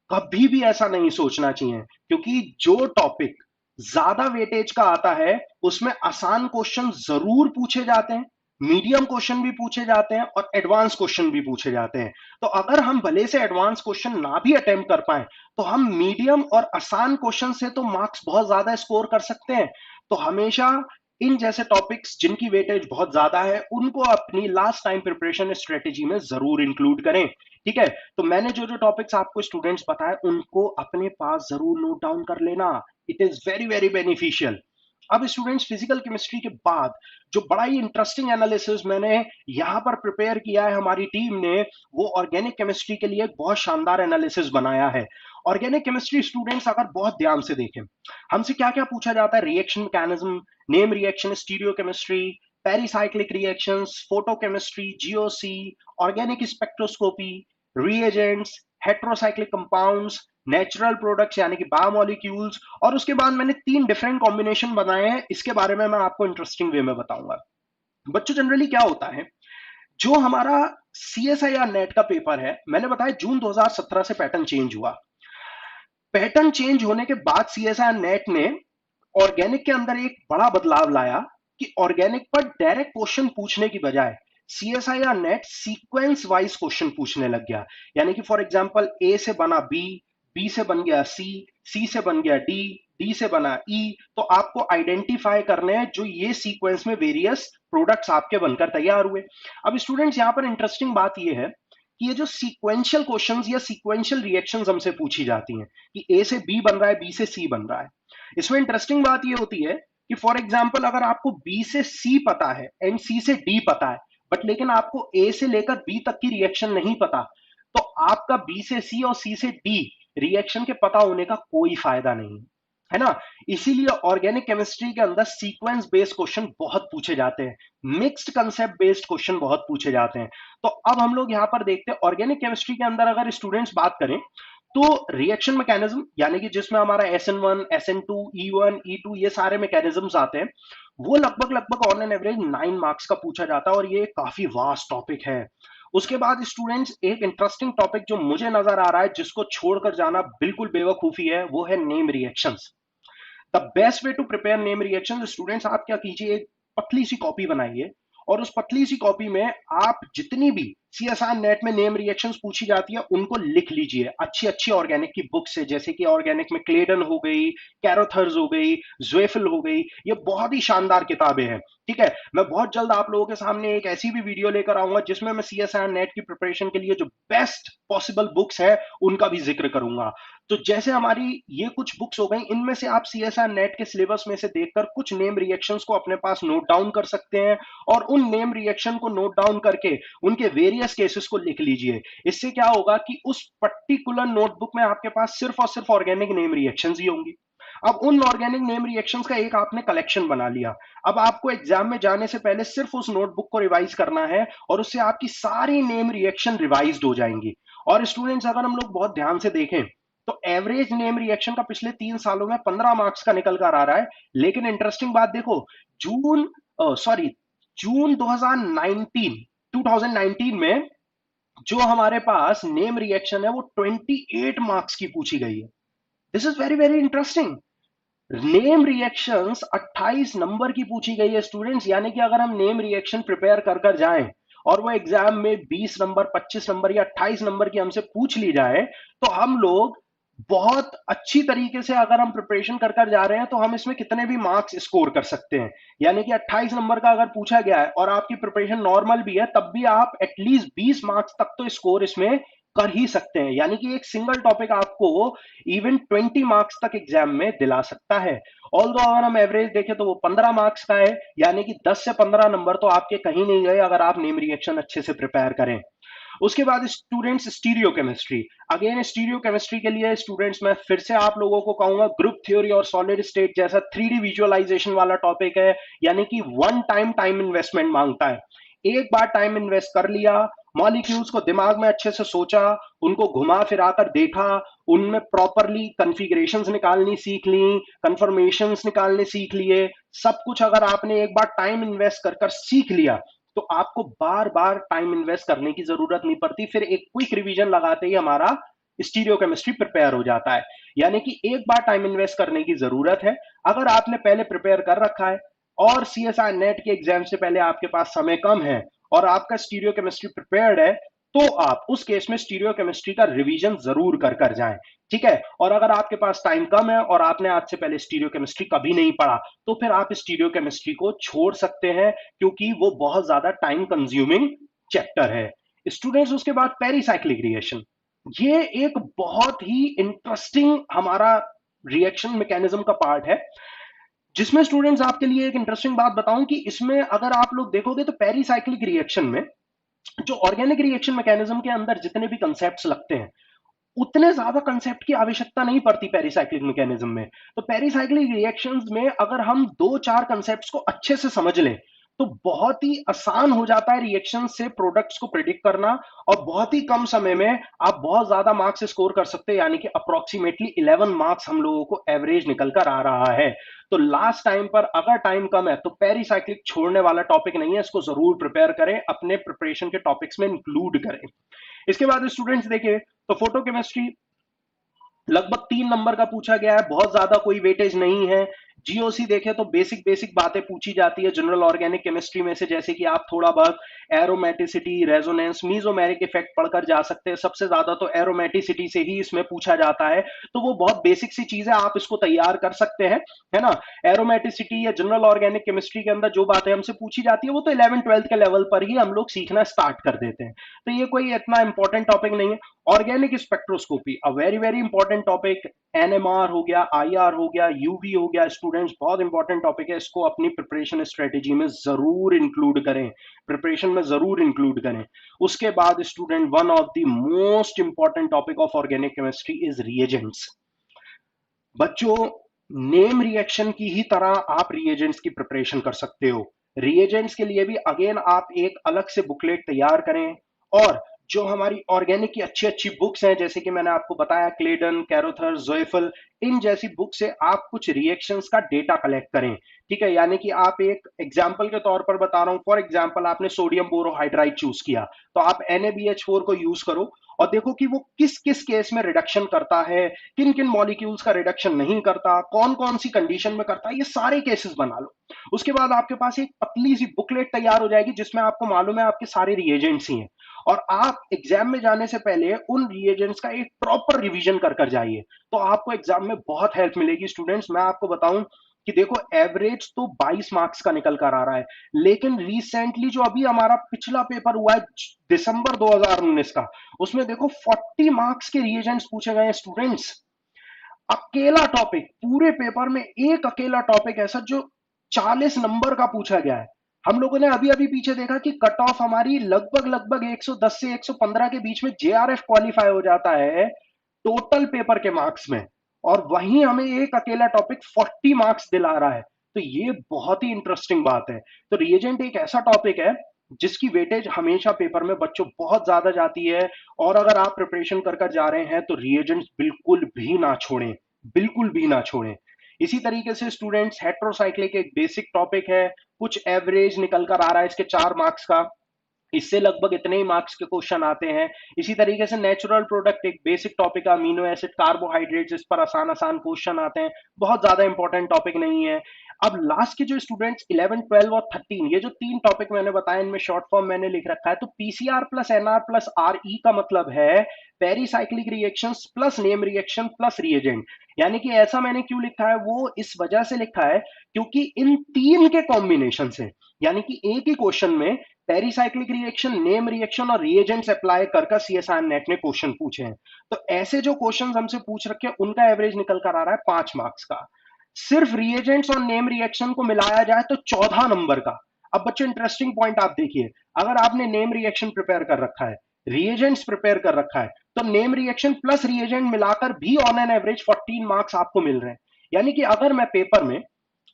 कभी भी ऐसा नहीं सोचना चाहिए, क्योंकि जो टॉपिक ज्यादा वेटेज का आता है उसमें आसान क्वेश्चन जरूर पूछे जाते हैं, मीडियम क्वेश्चन भी पूछे जाते हैं और एडवांस क्वेश्चन भी पूछे जाते हैं। तो अगर हम भले से एडवांस क्वेश्चन ना भी अटेम्प्ट कर पाए, तो हम मीडियम और आसान क्वेश्चन से तो मार्क्स बहुत ज्यादा स्कोर कर सकते हैं। तो हमेशा इन जैसे टॉपिक्स जिनकी वेटेज बहुत ज्यादा है उनको अपनी लास्ट टाइम प्रिपरेशन स्ट्रेटेजी में जरूर इंक्लूड करें, ठीक है। तो मैंने जो जो टॉपिक्स आपको स्टूडेंट्स बताए उनको अपने पास जरूर नोट डाउन कर लेना, it is very very beneficial. अब स्टूडेंट्स फिजिकल केमिस्ट्री के बाद जो बड़ा ही इंटरेस्टिंग एनालिसिस मैंने यहाँ पर प्रिपेयर किया है हमारी टीम ने, वो ऑर्गेनिक केमिस्ट्री के लिए एक बहुत शानदार एनालिसिस बनाया है। ऑर्गेनिक केमिस्ट्री स्टूडेंट्स अगर बहुत ध्यान से देखें, हमसे क्या क्या पूछा जाता है, reaction mechanism, name reaction, stereo chemistry, pericyclic reactions, photochemistry, GOC, organic spectroscopy, reagents, heterocyclic compounds, natural products यानी कि बायोमोलिक्यूल्स, और उसके बाद मैंने 3 डिफरेंट कॉम्बिनेशन बनाए हैं। इसके बारे में मैं आपको इंटरेस्टिंग वे में बताऊंगा। बच्चों जनरली क्या होता है, जो हमारा सीएसआईआर नेट का पेपर है, मैंने बताया जून 2017 से पैटर्न चेंज हुआ। पैटर्न चेंज होने के बाद सीएसआईआर नेट ने ऑर्गेनिक के अंदर एक बड़ा बदलाव लाया कि ऑर्गेनिक पर डायरेक्ट क्वेश्चन पूछने की बजाय CSIR net sequence wise question पूछने लग गया। यानी कि फॉर एग्जांपल ए से बना बी, बी से बन गया सी, सी से बन गया डी, डी से बना ई, तो आपको आइडेंटिफाई करने हैं जो ये सीक्वेंस में वेरियस प्रोडक्ट्स आपके बनकर तैयार हुए। अब स्टूडेंट्स यहां पर इंटरेस्टिंग बात ये है कि ये जो सीक्वेंशियल क्वेश्चंस या सीक्वेंशियल रिएक्शंस हमसे पूछी जाती हैं कि ए से बी बन रहा है, बी से सी बन रहा है, इसमें इंटरेस्टिंग बात ये होती है कि फॉर एग्जाम्पल अगर आपको बी से सी पता है एंड सी से डी पता है, बट लेकिन आपको ए से लेकर बी तक की रिएक्शन नहीं पता, तो आपका बी से सी और सी से डी रिएक्शन के पता होने का कोई फायदा नहीं है ना। इसीलिए ऑर्गेनिक केमिस्ट्री के अंदर सीक्वेंस बेस्ड क्वेश्चन बहुत पूछे जाते हैं, मिक्स्ड कंसेप्ट बेस्ड क्वेश्चन बहुत पूछे जाते हैं। तो अब हम लोग यहां पर देखते हैं ऑर्गेनिक केमिस्ट्री के अंदर अगर स्टूडेंट्स बात करें, तो रिएक्शन मैकेनिज्म यानी कि जिसमें हमारा SN1, SN2, E1, E2 ये सारे मैकेनिज्म्स आते हैं, वो लगभग लगभग ऑन एन एवरेज 9 मार्क्स का पूछा जाता है और ये काफी वास्ट टॉपिक है। उसके बाद स्टूडेंट्स एक इंटरेस्टिंग टॉपिक जो मुझे नजर आ रहा है जिसको छोड़कर जाना बिल्कुल बेवकूफी है, वो है name reactions. The best way to prepare name reaction, students आप क्या कीजिए, एक पतली सी कॉपी बनाइए और उस पतली सी कॉपी में आप जितनी भी सीएसआर नेट में नेम रिएक्शंस पूछी जाती है उनको लिख लीजिए अच्छी अच्छी ऑर्गेनिक की बुक से, जैसे कि ऑर्गेनिक में क्लेडन हो गई, कैरोथर्स हो गई, ज्वेफिल हो गई, ये बहुत ही शानदार किताबें हैं, ठीक है। मैं बहुत जल्द आप लोगों के सामने एक ऐसी भी वीडियो लेकर आऊंगा जिसमें मैं सीएसआर नेट की प्रिपरेशन के लिए जो बेस्ट पॉसिबल बुक्स है उनका भी जिक्र करूंगा। तो जैसे हमारी ये कुछ बुक्स हो गई, इनमें से आप सीएसआर नेट के सिलेबस में से देखकर कुछ नेम रिएक्शंस को अपने पास नोट डाउन कर सकते हैं और उन नेम रिएक्शन को नोट डाउन करके उनके वेरियस केसेस को लिख लीजिए। इससे क्या होगा कि उस पर्टिकुलर नोटबुक में आपके पास सिर्फ और सिर्फ ऑर्गेनिक नेम रिएक्शंस ही होंगी। अब उन ऑर्गेनिक नेम रिएक्शंस का एक आपने कलेक्शन बना लिया, अब आपको एग्जाम में जाने से पहले सिर्फ उस नोटबुक को रिवाइज करना है और उससे आपकी सारी नेम रिएक्शन रिवाइज्ड हो जाएंगी। और स्टूडेंट्स अगर हम लोग बहुत ध्यान से देखें तो एवरेज नेम रिएक्शन का पिछले 3 सालों में 15 मार्क्स का निकल कर आ रहा है। लेकिन इंटरेस्टिंग बात देखो, जून सॉरी जून 2019 में जो हमारे पास नेम रिएक्शन है वो 28 मार्क्स की पूछी गई है। This is very very interesting. Name reactions 28 number की पूछी गई है स्टूडेंट्स, यानी कि अगर हम नेम रिएक्शन प्रिपेयर कर कर जाएं और वो एग्जाम में 20 नंबर, 25 नंबर या 28 नंबर की हमसे पूछ ली जाए, तो हम लोग बहुत अच्छी तरीके से अगर हम प्रिपरेशन कर कर जा रहे हैं तो हम इसमें कितने भी मार्क्स स्कोर कर सकते हैं। यानी कि 28 नंबर का अगर पूछा गया है और आपकी प्रिपरेशन नॉर्मल भी है, तब भी आप एटलीस्ट 20 मार्क्स तक तो स्कोर इसमें कर ही सकते हैं, यानी कि एक सिंगल टॉपिक आपको इवन 20 मार्क्स तक एग्जाम में दिला सकता है। ऑल्दो अगर हम एवरेज देखें तो वो 15 मार्क्स का है, यानी कि 10 से 15 नंबर तो आपके कहीं नहीं गए अगर आप नेम रिएक्शन अच्छे से प्रिपेयर करें। उसके बाद students stereo chemistry, again stereo chemistry के लिए स्टूडेंट्स मैं फिर से आप लोगों को कहूंगा ग्रुप थ्योरी और सॉलिड स्टेट जैसा 3D विजुअलाइजेशन वाला टॉपिक है, यानी कि वन टाइम टाइम इन्वेस्टमेंट मांगता है। एक बार टाइम इन्वेस्ट कर लिया, मॉलिक्यूल्स को दिमाग में अच्छे से सोचा, उनको घुमा फिरा कर देखा, उनमें प्रॉपरली कॉन्फ़िगरेशंस निकालनी सीख ली, कन्फर्मेशंस निकालने सीख लिए, सब कुछ अगर आपने एक बार टाइम इन्वेस्ट कर कर सीख लिया तो आपको बार बार टाइम इन्वेस्ट करने की जरूरत नहीं पड़ती, फिर एक क्विक रिवीजन लगाते ही हमारा स्टीरियो केमिस्ट्री प्रिपेयर हो जाता है। यानी कि एक बार टाइम इन्वेस्ट करने की जरूरत है। अगर आपने पहले प्रिपेयर कर रखा है और सीएसआई नेट के एग्जाम से पहले आपके पास समय कम है और आपका स्टीरियो केमिस्ट्री प्रिपेयर्ड है, तो आप उस केस में स्टीरियो केमिस्ट्री का रिवीजन जरूर कर कर जाएं। ठीक है, और अगर आपके पास टाइम कम है और आपने आज से पहले स्टीरियो केमिस्ट्री कभी नहीं पढ़ा, तो फिर आप स्टीरियो केमिस्ट्री को छोड़ सकते हैं, क्योंकि वो बहुत ज्यादा टाइम कंज्यूमिंग चैप्टर है। स्टूडेंट्स, उसके बाद पेरीसाइक्लिक रिएक्शन, ये एक बहुत ही इंटरेस्टिंग हमारा रिएक्शन मैकेनिज्म का पार्ट है, जिसमें स्टूडेंट्स आपके लिए एक इंटरेस्टिंग बात बताऊं कि इसमें अगर आप लोग देखोगे तो पेरीसाइक्लिक रिएक्शन में जो ऑर्गेनिक रिएक्शन मैकेनिज्म के अंदर जितने भी कंसेप्ट्स लगते हैं, उतने ज्यादा कंसेप्ट की आवश्यकता नहीं पड़ती पेरीसाइक्लिक मैकेनिज्म में। तो पेरीसाइक्लिक रिएक्शंस में अगर हम दो चार कंसेप्ट्स को अच्छे से समझ लें तो बहुत ही आसान हो जाता है रिएक्शन से प्रोडक्ट्स को प्रिडिक्ट करना, और बहुत ही कम समय में आप बहुत ज्यादा मार्क्स स्कोर कर सकते हैं, यानी कि अप्रोक्सीमेटली 11 मार्क्स हम लोगों को एवरेज निकल कर आ रहा है। तो लास्ट टाइम पर अगर टाइम कम है तो पेरीसाइक्लिक छोड़ने वाला टॉपिक नहीं है, इसको जरूर प्रिपेयर करें, अपने प्रिपरेशन के टॉपिक्स में इंक्लूड करें। इसके बाद स्टूडेंट्स देखिए तो फोटो केमिस्ट्री लगभग 3 नंबर का पूछा गया है, बहुत ज्यादा कोई वेटेज नहीं है। जीओसी देखें तो बेसिक बेसिक बातें पूछी जाती है जनरल ऑर्गेनिक केमिस्ट्री में से, जैसे कि आप थोड़ा बहुत एरोमेटिसिटी, रेजोनेंस, मीजोमेरिक इफेक्ट पढ़कर जा सकते हैं। सबसे ज्यादा तो एरोमेटिसिटी से ही इसमें पूछा जाता है, तो वो बहुत बेसिक सी चीज है, आप इसको तैयार कर सकते हैं, है ना। एरोमेटिसिटी या जनरल ऑर्गेनिक केमिस्ट्री के अंदर जो बातें हमसे पूछी जाती है वो तो 11th-12th के लेवल पर ही हम लोग सीखना स्टार्ट कर देते हैं, तो ये कोई इतना इंपॉर्टेंट टॉपिक नहीं है। Organic spectroscopy, a very very important topic, NMR हो गया, आईआर हो गया, यूवी हो गया, स्टूडेंट्स बहुत इंपॉर्टेंट टॉपिक है, इसको अपनी प्रिपरेशन स्ट्रेटेजी में जरूर इंक्लूड करें, प्रिपरेशन में जरूर इंक्लूड करें। उसके बाद student, one of the most important topic of organic chemistry is reagents. बच्चों, नेम रिएक्शन की ही तरह आप रिएजेंट्स की प्रिपरेशन कर सकते हो। रिएजेंट्स के लिए भी अगेन आप एक अलग से बुकलेट तैयार करें, और जो हमारी ऑर्गेनिक की अच्छी अच्छी बुक्स हैं, जैसे कि मैंने आपको बताया क्लेडन, कैरोथर, जोएफल, इन जैसी बुक से आप कुछ रिएक्शंस का डेटा कलेक्ट करें। ठीक है, यानी कि आप एक एग्जाम्पल के तौर पर बता रहा हूं, फॉर एग्जाम्पल आपने सोडियम बोरोहाइड्राइड चूज किया, तो आप NaBH4 को यूज करो और देखो कि वो किस किस केस में रिडक्शन करता है, किन किन मॉलिक्यूल्स का रिडक्शन नहीं करता, कौन कौन सी कंडीशन में करता है, ये सारे केसेस बना लो। उसके बाद आपके पास एक पतली सी बुकलेट तैयार हो जाएगी जिसमें आपको मालूम है आपके सारे रिएजेंट्स ही हैं, और आप एग्जाम में जाने से पहले उन रिएजेंट्स का एक प्रॉपर रिवीजन कर कर जाइए, तो आपको एग्जाम में बहुत हेल्प मिलेगी। स्टूडेंट्स, मैं आपको बताऊं कि देखो एवरेज तो 22 मार्क्स का निकल कर आ रहा है, लेकिन रिसेंटली जो अभी हमारा पिछला पेपर हुआ है दिसंबर 2019 का, उसमें देखो 40 मार्क्स के रिएजेंट्स पूछे गए हैं स्टूडेंट्स। अकेला टॉपिक पूरे पेपर में, एक अकेला टॉपिक ऐसा जो 40 नंबर का पूछा गया है। हम लोगों ने अभी अभी पीछे देखा कि कट ऑफ हमारी लगभग लगभग 110 से 115 के बीच में जेआरएफ क्वालिफाई हो जाता है टोटल पेपर के मार्क्स में, और वहीं हमें एक अकेला टॉपिक 40 मार्क्स दिला रहा है, तो ये बहुत ही इंटरेस्टिंग बात है। तो रिएजेंट एक ऐसा टॉपिक है जिसकी वेटेज हमेशा पेपर में बच्चों बहुत ज्यादा जाती है, और अगर आप प्रिपरेशन कर कर जा रहे हैं तो रिएजेंट्स बिल्कुल भी ना छोड़ें, बिल्कुल भी ना छोड़ें। इसी तरीके से स्टूडेंट्स, हेट्रोसाइक्लिक एक बेसिक टॉपिक है, कुछ एवरेज निकल कर आ रहा है इसके 4 मार्क्स का, इससे लगभग इतने ही मार्क्स के क्वेश्चन आते हैं। इसी तरीके से नेचुरल प्रोडक्ट एक बेसिक टॉपिक है, अमीनो एसिड, कार्बोहाइड्रेट्स, इस पर आसान आसान क्वेश्चन आते हैं, बहुत ज्यादा इंपॉर्टेंट टॉपिक नहीं है। अब लास्ट के जो स्टूडेंट्स 11, 12 और 13, ये जो 3 टॉपिक मैंने बताया इनमें शॉर्ट फॉर्म मैंने लिख रखा है, तो पीसीआर प्लस एनआर प्लस आरई का मतलब है pericyclic reactions plus name reaction plus reagent. यानी कि ऐसा मैंने क्यों लिखा है, वो इस वजह से लिखा है क्योंकि इन तीन के कॉम्बिनेशन से, यानी कि एक ही क्वेश्चन में पेरीसाइक्लिक रिएक्शन, नेम रिएक्शन और रिएजेंट्स अप्लाई कर सीएसआईआर नेट ने क्वेश्चन पूछे हैं। तो ऐसे जो क्वेश्चन हमसे पूछ रखे हैं उनका एवरेज निकल कर आ रहा है 5 मार्क्स का। सिर्फ रिएजेंट्स और नेम रिएक्शन को मिलाया जाए तो 14 नंबर का। अब बच्चों इंटरेस्टिंग पॉइंट आप देखिए, अगर आपने नेम रिएक्शन प्रिपेयर कर रखा है, रिएजेंट्स प्रिपेयर कर रखा है, तो नेम रिएक्शन प्लस रिएजेंट मिलाकर भी ऑन एन एवरेज 14 मार्क्स आपको मिल रहे हैं। यानी कि अगर मैं पेपर में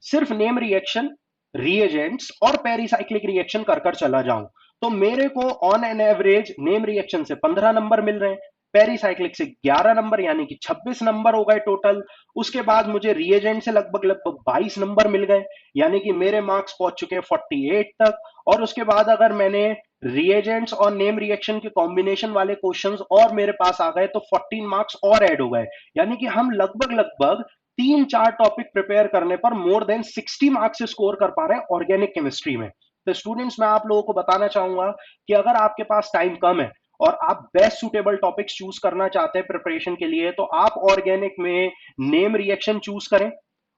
सिर्फ नेम रिएक्शन, रिएजेंट्स और पेरीसाइक्लिक रिएक्शन कर कर चला जाऊं, तो मेरे को on an average name reaction से 15 नंबर मिल रहे हैं, पेरीसाइक्लिक से 11 नंबर यानी कि 26 नंबर हो गए टोटल। उसके बाद मुझे रिएजेंट से लगभग लगभग 22 नंबर मिल गए, यानी कि मेरे मार्क्स पहुंच चुके हैं 48 तक। और उसके बाद अगर मैंने रिएजेंट्स और नेम रिएक्शन के कॉम्बिनेशन वाले क्वेश्चंस और मेरे पास आ गए तो 14 मार्क्स और ऐड हो गए, यानी कि हम लगभग लगभग 3-4 टॉपिक प्रिपेयर करने पर मोर देन 60 मार्क्स स्कोर कर पा रहे हैं ऑर्गेनिक केमिस्ट्री में। तो स्टूडेंट्स, मैं आप लोगों को बताना चाहूंगा कि अगर आपके पास टाइम कम है और आप बेस्ट सुटेबल टॉपिक्स चूज करना चाहते हैं प्रिपरेशन के लिए, तो आप ऑर्गेनिक में नेम रिएक्शन चूज करें,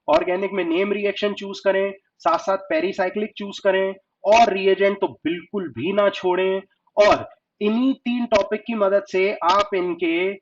ऑर्गेनिक में नेम रिएक्शन चूज करें, साथ साथ पेरीसाइक्लिक चूज करें, और रिएजेंट तो बिल्कुल भी ना छोड़ें। और इन्हीं 3 टॉपिक की मदद से आप इनके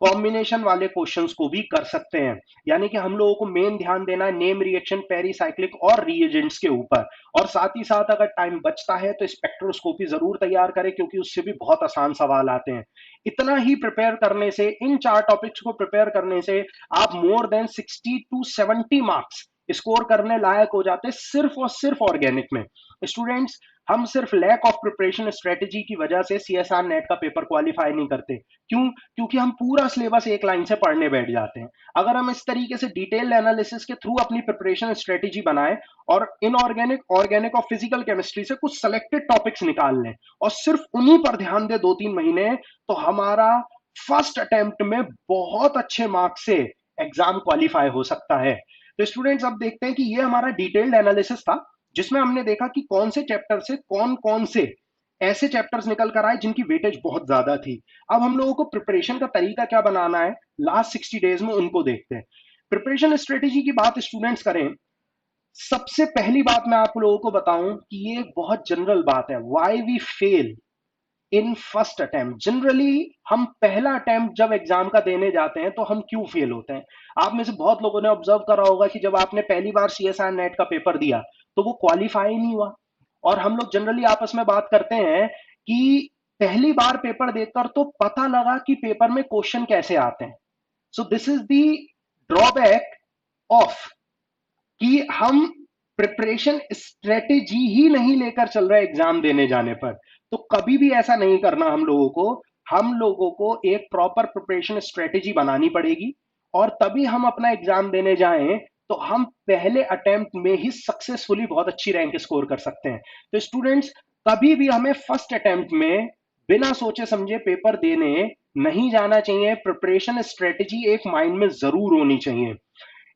कॉम्बिनेशन वाले क्वेश्चंस को भी कर सकते हैं। यानी कि हम लोगों को मेन ध्यान देना है नेम रिएक्शन, पेरीसाइक्लिक और रिएजेंट्स के ऊपर। और साथ ही साथ अगर टाइम बचता है तो स्पेक्ट्रोस्कोपी जरूर तैयार करें, क्योंकि उससे भी बहुत आसान सवाल आते हैं। इतना ही प्रिपेयर करने से, इन 4 टॉपिक्स को प्रिपेयर करने से आप more than 60 to 70 marks score करने लायक हो जाते हैं, सिर्फ और सिर्फ ऑर्गेनिक में। स्टूडेंट्स, हम सिर्फ लैक ऑफ प्रिपरेशन स्ट्रेटेजी की वजह से सीएसआर नेट का पेपर क्वालिफाई नहीं करते। क्यों? क्योंकि हम पूरा सिलेबस एक लाइन से पढ़ने बैठ जाते हैं। अगर हम इस तरीके से डिटेल एनालिसिस के थ्रू अपनी प्रिपरेशन स्ट्रेटेजी बनाएं और इनऑर्गेनिक, ऑर्गेनिक और फिजिकल केमिस्ट्री से कुछ सेलेक्टेड टॉपिक्स निकाल लें और सिर्फ उन्हीं पर ध्यान दे 2-3 महीने, तो हमारा फर्स्ट अटेम्प्ट में बहुत अच्छे मार्क्स से एग्जाम क्वालिफाई हो सकता है। तो स्टूडेंट्स, अब देखते हैं कि ये हमारा डिटेल्ड एनालिसिस था, जिसमें हमने देखा कि कौन से चैप्टर से कौन कौन से ऐसे चैप्टर्स निकल कर आए जिनकी वेटेज बहुत ज्यादा थी। अब हम लोगों को प्रिपरेशन का तरीका क्या बनाना है लास्ट 60 डेज में, उनको देखते हैं। प्रिपरेशन स्ट्रेटेजी की बात स्टूडेंट्स करें, सबसे पहली बात मैं आप लोगों को बताऊं कि ये एक बहुत जनरल बात है, why we fail in first attempt. Generally हम पहला अटेम्प्ट जब एग्जाम का देने जाते हैं तो हम क्यों फेल होते हैं? आप में से बहुत लोगों ने ऑब्जर्व करा होगा कि जब आपने पहली बार सीएसआर नेट का पेपर दिया तो वो क्वालिफाई नहीं हुआ। और हम लोग जनरली आपस में बात करते हैं कि पहली बार पेपर देकर तो पता लगा कि पेपर में क्वेश्चन कैसे आते हैं। So this is the drawback of कि हम प्रिपरेशन स्ट्रेटेजी ही नहीं लेकर चल रहे एग्जाम देने जाने पर। तो कभी भी ऐसा नहीं करना हम लोगों को। हम लोगों को एक प्रॉपर प्रिपरेशन स्ट्रेटेजी बनानी पड़ेगी और तभी हम अपना एग्जाम देने जाएं तो हम पहले अटेम्प्ट में ही सक्सेसफुली बहुत अच्छी रैंक स्कोर कर सकते हैं। तो स्टूडेंट्स, कभी भी हमें फर्स्ट अटेम्प्ट में बिना सोचे समझे पेपर देने नहीं जाना चाहिए। प्रिपरेशन स्ट्रेटेजी एक माइंड में जरूर होनी चाहिए।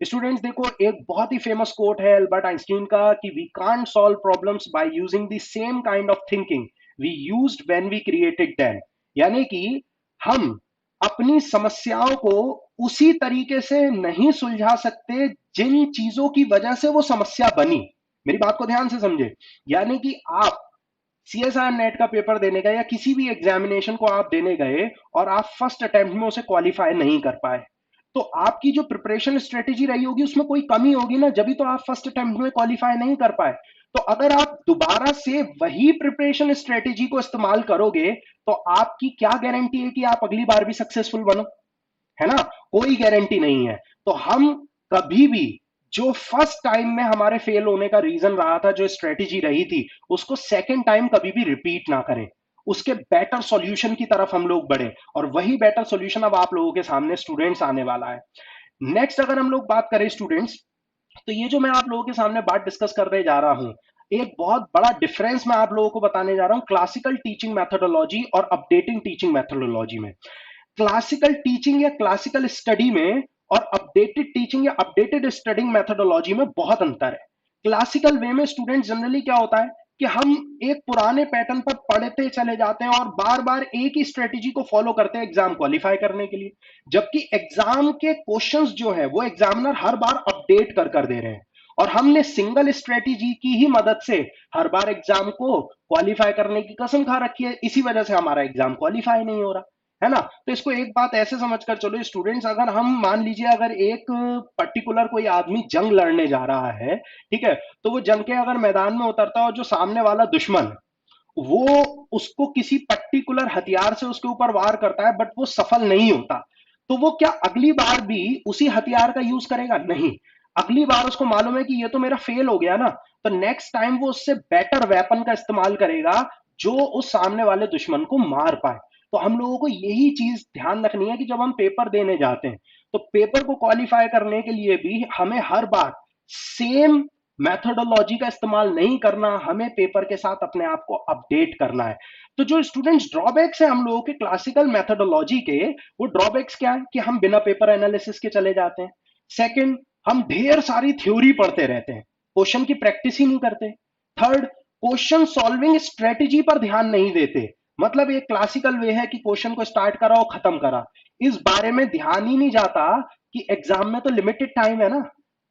स्टूडेंट्स देखो, एक बहुत ही फेमस कोट है अल्बर्ट आइंस्टीन का कि we can't solve problems by using the same kind of thinking we used when we created them. यानी कि हम अपनी समस्याओं को उसी तरीके से नहीं सुलझा सकते जिन चीजों की वजह से वो समस्या बनी। मेरी बात को ध्यान से समझे। यानी कि आप सीएसआर नेट का पेपर देने गए या किसी भी एग्जामिनेशन को आप देने गए और आप फर्स्ट अटेम्प्ट में उसे क्वालिफाई नहीं कर पाए, तो आपकी जो प्रिपरेशन स्ट्रेटेजी रही होगी उसमें कोई कमी होगी ना, जब भी तो आप फर्स्ट अटेम्प्ट में क्वालिफाई नहीं कर पाए। तो अगर आप दोबारा से वही प्रिपरेशन स्ट्रेटेजी को इस्तेमाल करोगे तो आपकी क्या गारंटी है कि आप अगली बार भी सक्सेसफुल बनो? है ना, कोई गारंटी नहीं है। तो हम कभी भी जो फर्स्ट टाइम में हमारे फेल होने का रीजन रहा था, जो स्ट्रेटेजी रही थी, उसको सेकंड टाइम कभी भी रिपीट ना करें। उसके बेटर सॉल्यूशन की तरफ हम लोग बढ़े और वही बेटर सॉल्यूशन अब आप लोगों के सामने स्टूडेंट्स आने वाला है। नेक्स्ट अगर हम लोग बात करें स्टूडेंट्स, तो ये जो मैं आप लोगों के सामने बात डिस्कस करने जा रहा हूं, एक बहुत बड़ा डिफरेंस मैं आप लोगों को बताने जा रहा हूं क्लासिकल टीचिंग मेथोडोलॉजी और अपडेटिंग टीचिंग मेथोडोलॉजी में। क्लासिकल टीचिंग या क्लासिकल स्टडी में और अपडेटेड टीचिंग या अपडेटेड स्टडिंग मेथोडोलॉजी में बहुत अंतर है। क्लासिकल वे में स्टूडेंट जनरली क्या होता है कि हम एक पुराने पैटर्न पर पढ़ते चले जाते हैं और बार बार एक ही स्ट्रेटेजी को फॉलो करते हैं एग्जाम क्वालिफाई करने के लिए, जबकि एग्जाम के क्वेश्चंस जो है वो एग्जामिनर हर बार अपडेट कर कर दे रहे हैं। और हमने सिंगल स्ट्रेटेजी की ही मदद से हर बार एग्जाम को क्वालिफाई करने की कसम खा रखी है, इसी वजह से हमारा एग्जाम क्वालिफाई नहीं हो रहा है ना। तो इसको एक बात ऐसे समझकर चलो स्टूडेंट्स, अगर हम मान लीजिए अगर एक पर्टिकुलर कोई आदमी जंग लड़ने जा रहा है, ठीक है, तो वो जंग के अगर मैदान में उतरता है और जो सामने वाला दुश्मन वो उसको किसी पर्टिकुलर हथियार से उसके ऊपर वार करता है बट वो सफल नहीं होता, तो वो क्या अगली बार भी उसी हथियार का यूज करेगा? नहीं। अगली बार उसको मालूम है कि ये तो मेरा फेल हो गया ना, तो नेक्स्ट टाइम वो उससे बेटर वेपन का इस्तेमाल करेगा जो उस सामने वाले दुश्मन को मार पाए। तो हम लोगों को यही चीज ध्यान रखनी है कि जब हम पेपर देने जाते हैं तो पेपर को क्वालिफाई करने के लिए भी हमें हर बार सेम मेथोडोलॉजी का इस्तेमाल नहीं करना, हमें पेपर के साथ अपने आप को अपडेट करना है। तो जो स्टूडेंट्स ड्रॉबैक्स है हम लोगों के क्लासिकल मेथोडोलॉजी के, वो ड्रॉबैक्स क्या है कि हम बिना पेपर एनालिसिस के चले जाते हैं। सेकंड, हम ढेर सारी थ्योरी पढ़ते रहते हैं, क्वेश्चन की प्रैक्टिस ही नहीं करते। थर्ड, क्वेश्चन सॉल्विंग स्ट्रेटेजी पर ध्यान नहीं देते। मतलब एक क्लासिकल वे है कि क्वेश्चन को स्टार्ट करा और खत्म करा, इस बारे में ध्यान ही नहीं जाता कि एग्जाम में तो लिमिटेड टाइम है ना,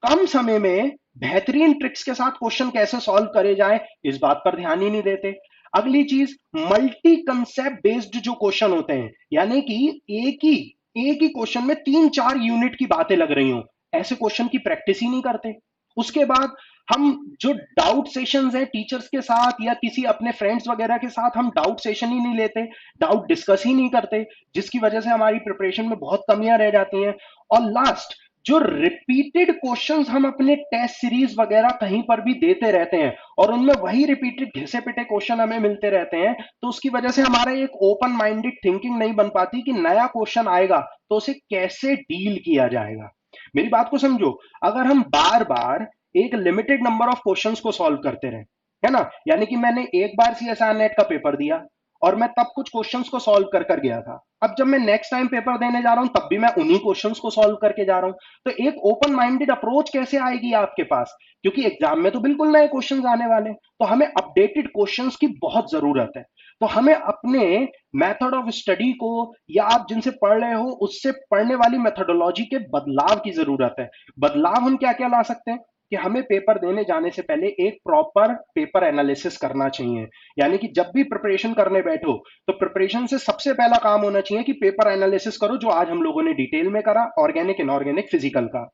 कम समय में बेहतरीन ट्रिक्स के साथ क्वेश्चन कैसे सॉल्व करे जाए, इस बात पर ध्यान ही नहीं देते। अगली चीज, मल्टी कंसेप्ट बेस्ड जो क्वेश्चन होते हैं, यानी कि एक ही क्वेश्चन में 3-4 यूनिट की बातें लग रही हो, ऐसे क्वेश्चन की प्रैक्टिस ही नहीं करते। उसके बाद हम जो डाउट सेशंस हैं टीचर्स के साथ या किसी अपने फ्रेंड्स वगैरह के साथ, हम डाउट सेशन ही नहीं लेते, डाउट डिस्कस ही नहीं करते, जिसकी वजह से हमारी प्रिपरेशन में बहुत कमियां रह जाती हैं। और लास्ट, जो रिपीटेड क्वेश्चंस हम अपने टेस्ट सीरीज वगैरह कहीं पर भी देते रहते हैं और उनमें वही रिपीटेड घिसे पिटे क्वेश्चन हमें मिलते रहते हैं, तो उसकी वजह से हमारा एक ओपन माइंडेड थिंकिंग नहीं बन पाती कि नया क्वेश्चन आएगा तो उसे कैसे डील किया जाएगा। मेरी बात को समझो, अगर हम बार बार एक लिमिटेड नंबर ऑफ क्वेश्चंस को सॉल्व करते रहे, है ना, यानी कि मैंने एक बार सीएसआर नेट का पेपर दिया और मैं तब कुछ क्वेश्चंस को सॉल्व कर कर गया था, अब जब मैं नेक्स्ट टाइम पेपर देने जा रहा हूं तब भी मैं उन्हीं क्वेश्चंस को सॉल्व करके जा रहा हूं, तो एक ओपन माइंडेड अप्रोच कैसे आएगी आपके पास? क्योंकि एग्जाम में तो बिल्कुल नए क्वेश्चंस आने वाले हैं, तो हमें अपडेटेड क्वेश्चंस की बहुत जरूरत है। तो हमें अपने मेथड ऑफ स्टडी को या आप जिनसे पढ़ रहे हो उससे पढ़ने वाली मेथोडोलॉजी के बदलाव की जरूरत है। बदलाव हम क्या क्या ला सकते हैं कि हमें पेपर देने जाने से पहले एक प्रॉपर पेपर एनालिसिस करना चाहिए, यानी कि जब भी प्रिपरेशन करने बैठो तो प्रिपरेशन से सबसे पहला काम होना चाहिए कि पेपर एनालिसिस करो, जो आज हम लोगों ने डिटेल में करा, ऑर्गेनिक इनऑर्गेनिक फिजिकल का।